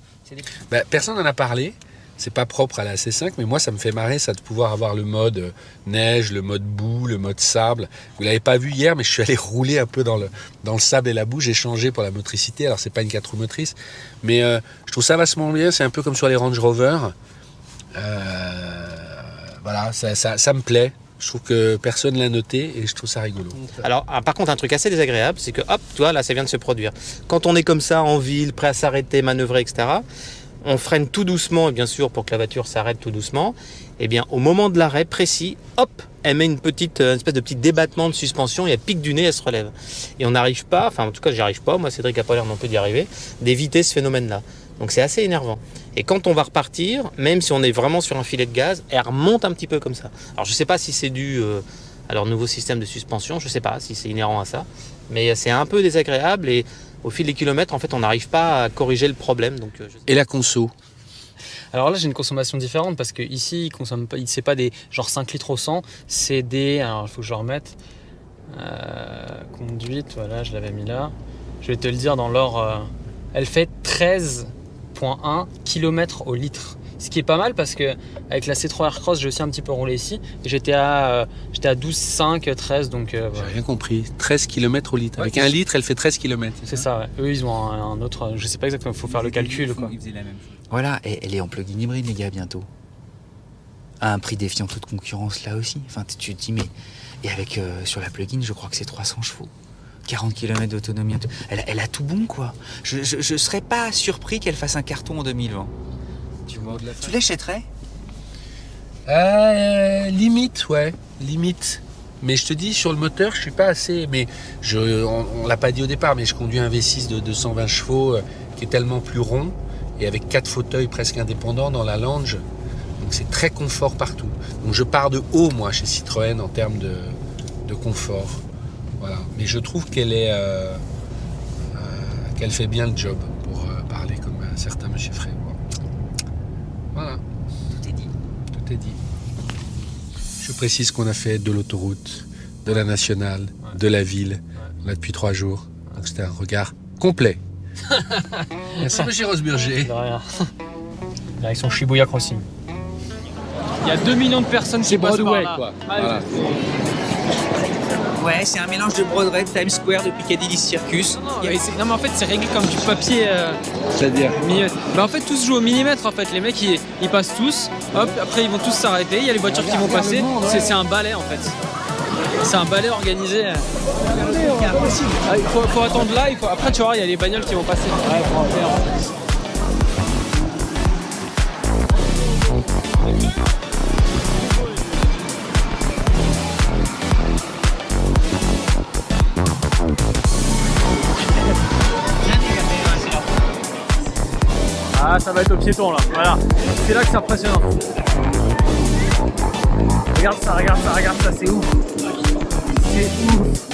Personne n'en a parlé. C'est pas propre à la C5, mais moi ça me fait marrer ça de pouvoir avoir le mode neige, le mode boue, le mode sable. Vous l'avez pas vu hier, mais je suis allé rouler un peu dans le sable et la boue. J'ai changé pour la motricité. Alors c'est pas une 4 roues motrices, mais je trouve ça vachement bien. C'est un peu comme sur les Range Rover. Voilà, ça me plaît. Je trouve que personne l'a noté et je trouve ça rigolo. Alors, par contre, un truc assez désagréable, c'est que hop, tu vois, là, ça vient de se produire. Quand on est comme ça en ville, prêt à s'arrêter, manœuvrer, etc., on freine tout doucement, et bien sûr, pour que la voiture s'arrête tout doucement. Et bien, au moment de l'arrêt précis, hop, elle met une espèce de petit débattement de suspension et elle pique du nez, elle se relève. Et on n'arrive pas, enfin, en tout cas, j'y arrive pas. Moi, Cédric n'a pas l'air non plus d'y arriver, d'éviter ce phénomène-là. Donc, c'est assez énervant. Et quand on va repartir, même si on est vraiment sur un filet de gaz, elle remonte un petit peu comme ça. Alors, je sais pas si c'est dû à leur nouveau système de suspension, je sais pas si c'est inhérent à ça, mais c'est un peu désagréable et au fil des kilomètres, en fait, on n'arrive pas à corriger le problème. Donc, Et la conso? Alors là, j'ai une consommation différente parce que ici, c'est pas des genre 5 litres au 100, c'est des. Alors, il faut que je remette. Conduite, voilà, je l'avais mis là. Je vais te le dire dans l'ordre. Elle fait 13,1 km au litre. Ce qui est pas mal parce que avec la C3 Aircross, j'ai aussi un petit peu roulé ici. Et j'étais à 12,5, 13. Donc, J'ai rien compris. 13 km au litre. Avec un litre, elle fait 13 km. C'est ça, ouais. Eux, ils ont un autre. Je sais pas exactement, il faut faire le calcul. Quoi. Ils faisaient la même chose. Voilà, et elle est en plug-in hybride, les gars, bientôt. À un prix défiant toute concurrence là aussi. Enfin, tu te dis, mais. Et avec sur la plug-in, je crois que c'est 300 chevaux. 40 km d'autonomie. Elle a tout bon, quoi. Je serais pas surpris qu'elle fasse un carton en 2020. Tu l'achèterais? Limite, ouais. Limite. Mais je te dis, sur le moteur, je suis pas assez. Mais on l'a pas dit au départ, mais je conduis un V6 de 220 chevaux qui est tellement plus rond et avec 4 fauteuils presque indépendants dans la lounge. Donc c'est très confort partout. Donc je pars de haut, moi, chez Citroën en termes de confort. Voilà. Mais je trouve qu'elle fait bien le job pour parler comme un certain monsieur Frey. Voilà. Tout est dit. Tout est dit. Je précise qu'on a fait de l'autoroute, de la nationale, de la ville. On a depuis 3 jours. Donc c'était un regard complet. Merci monsieur Rosburger. De rien. Direction Shibuya Crossing. Il y a 2 millions de personnes qui passent par là. Quoi. Voilà. Ouais, c'est un mélange de Broadway, Times Square, de Piccadilly Circus. Non, mais en fait, c'est réglé comme du papier. C'est-à-dire en fait, tout se joue au millimètre. En fait, les mecs, ils passent tous. Hop, après, ils vont tous s'arrêter. Il y a les voitures qui vont passer. C'est un balai, en fait. C'est un balai organisé. Il faut attendre là. Après, tu vois, il y a les bagnoles qui vont passer. Ouais, faut en faire. Ah, ça va être au piéton là, voilà. C'est là que c'est impressionnant. Regarde ça, c'est ouf. C'est ouf.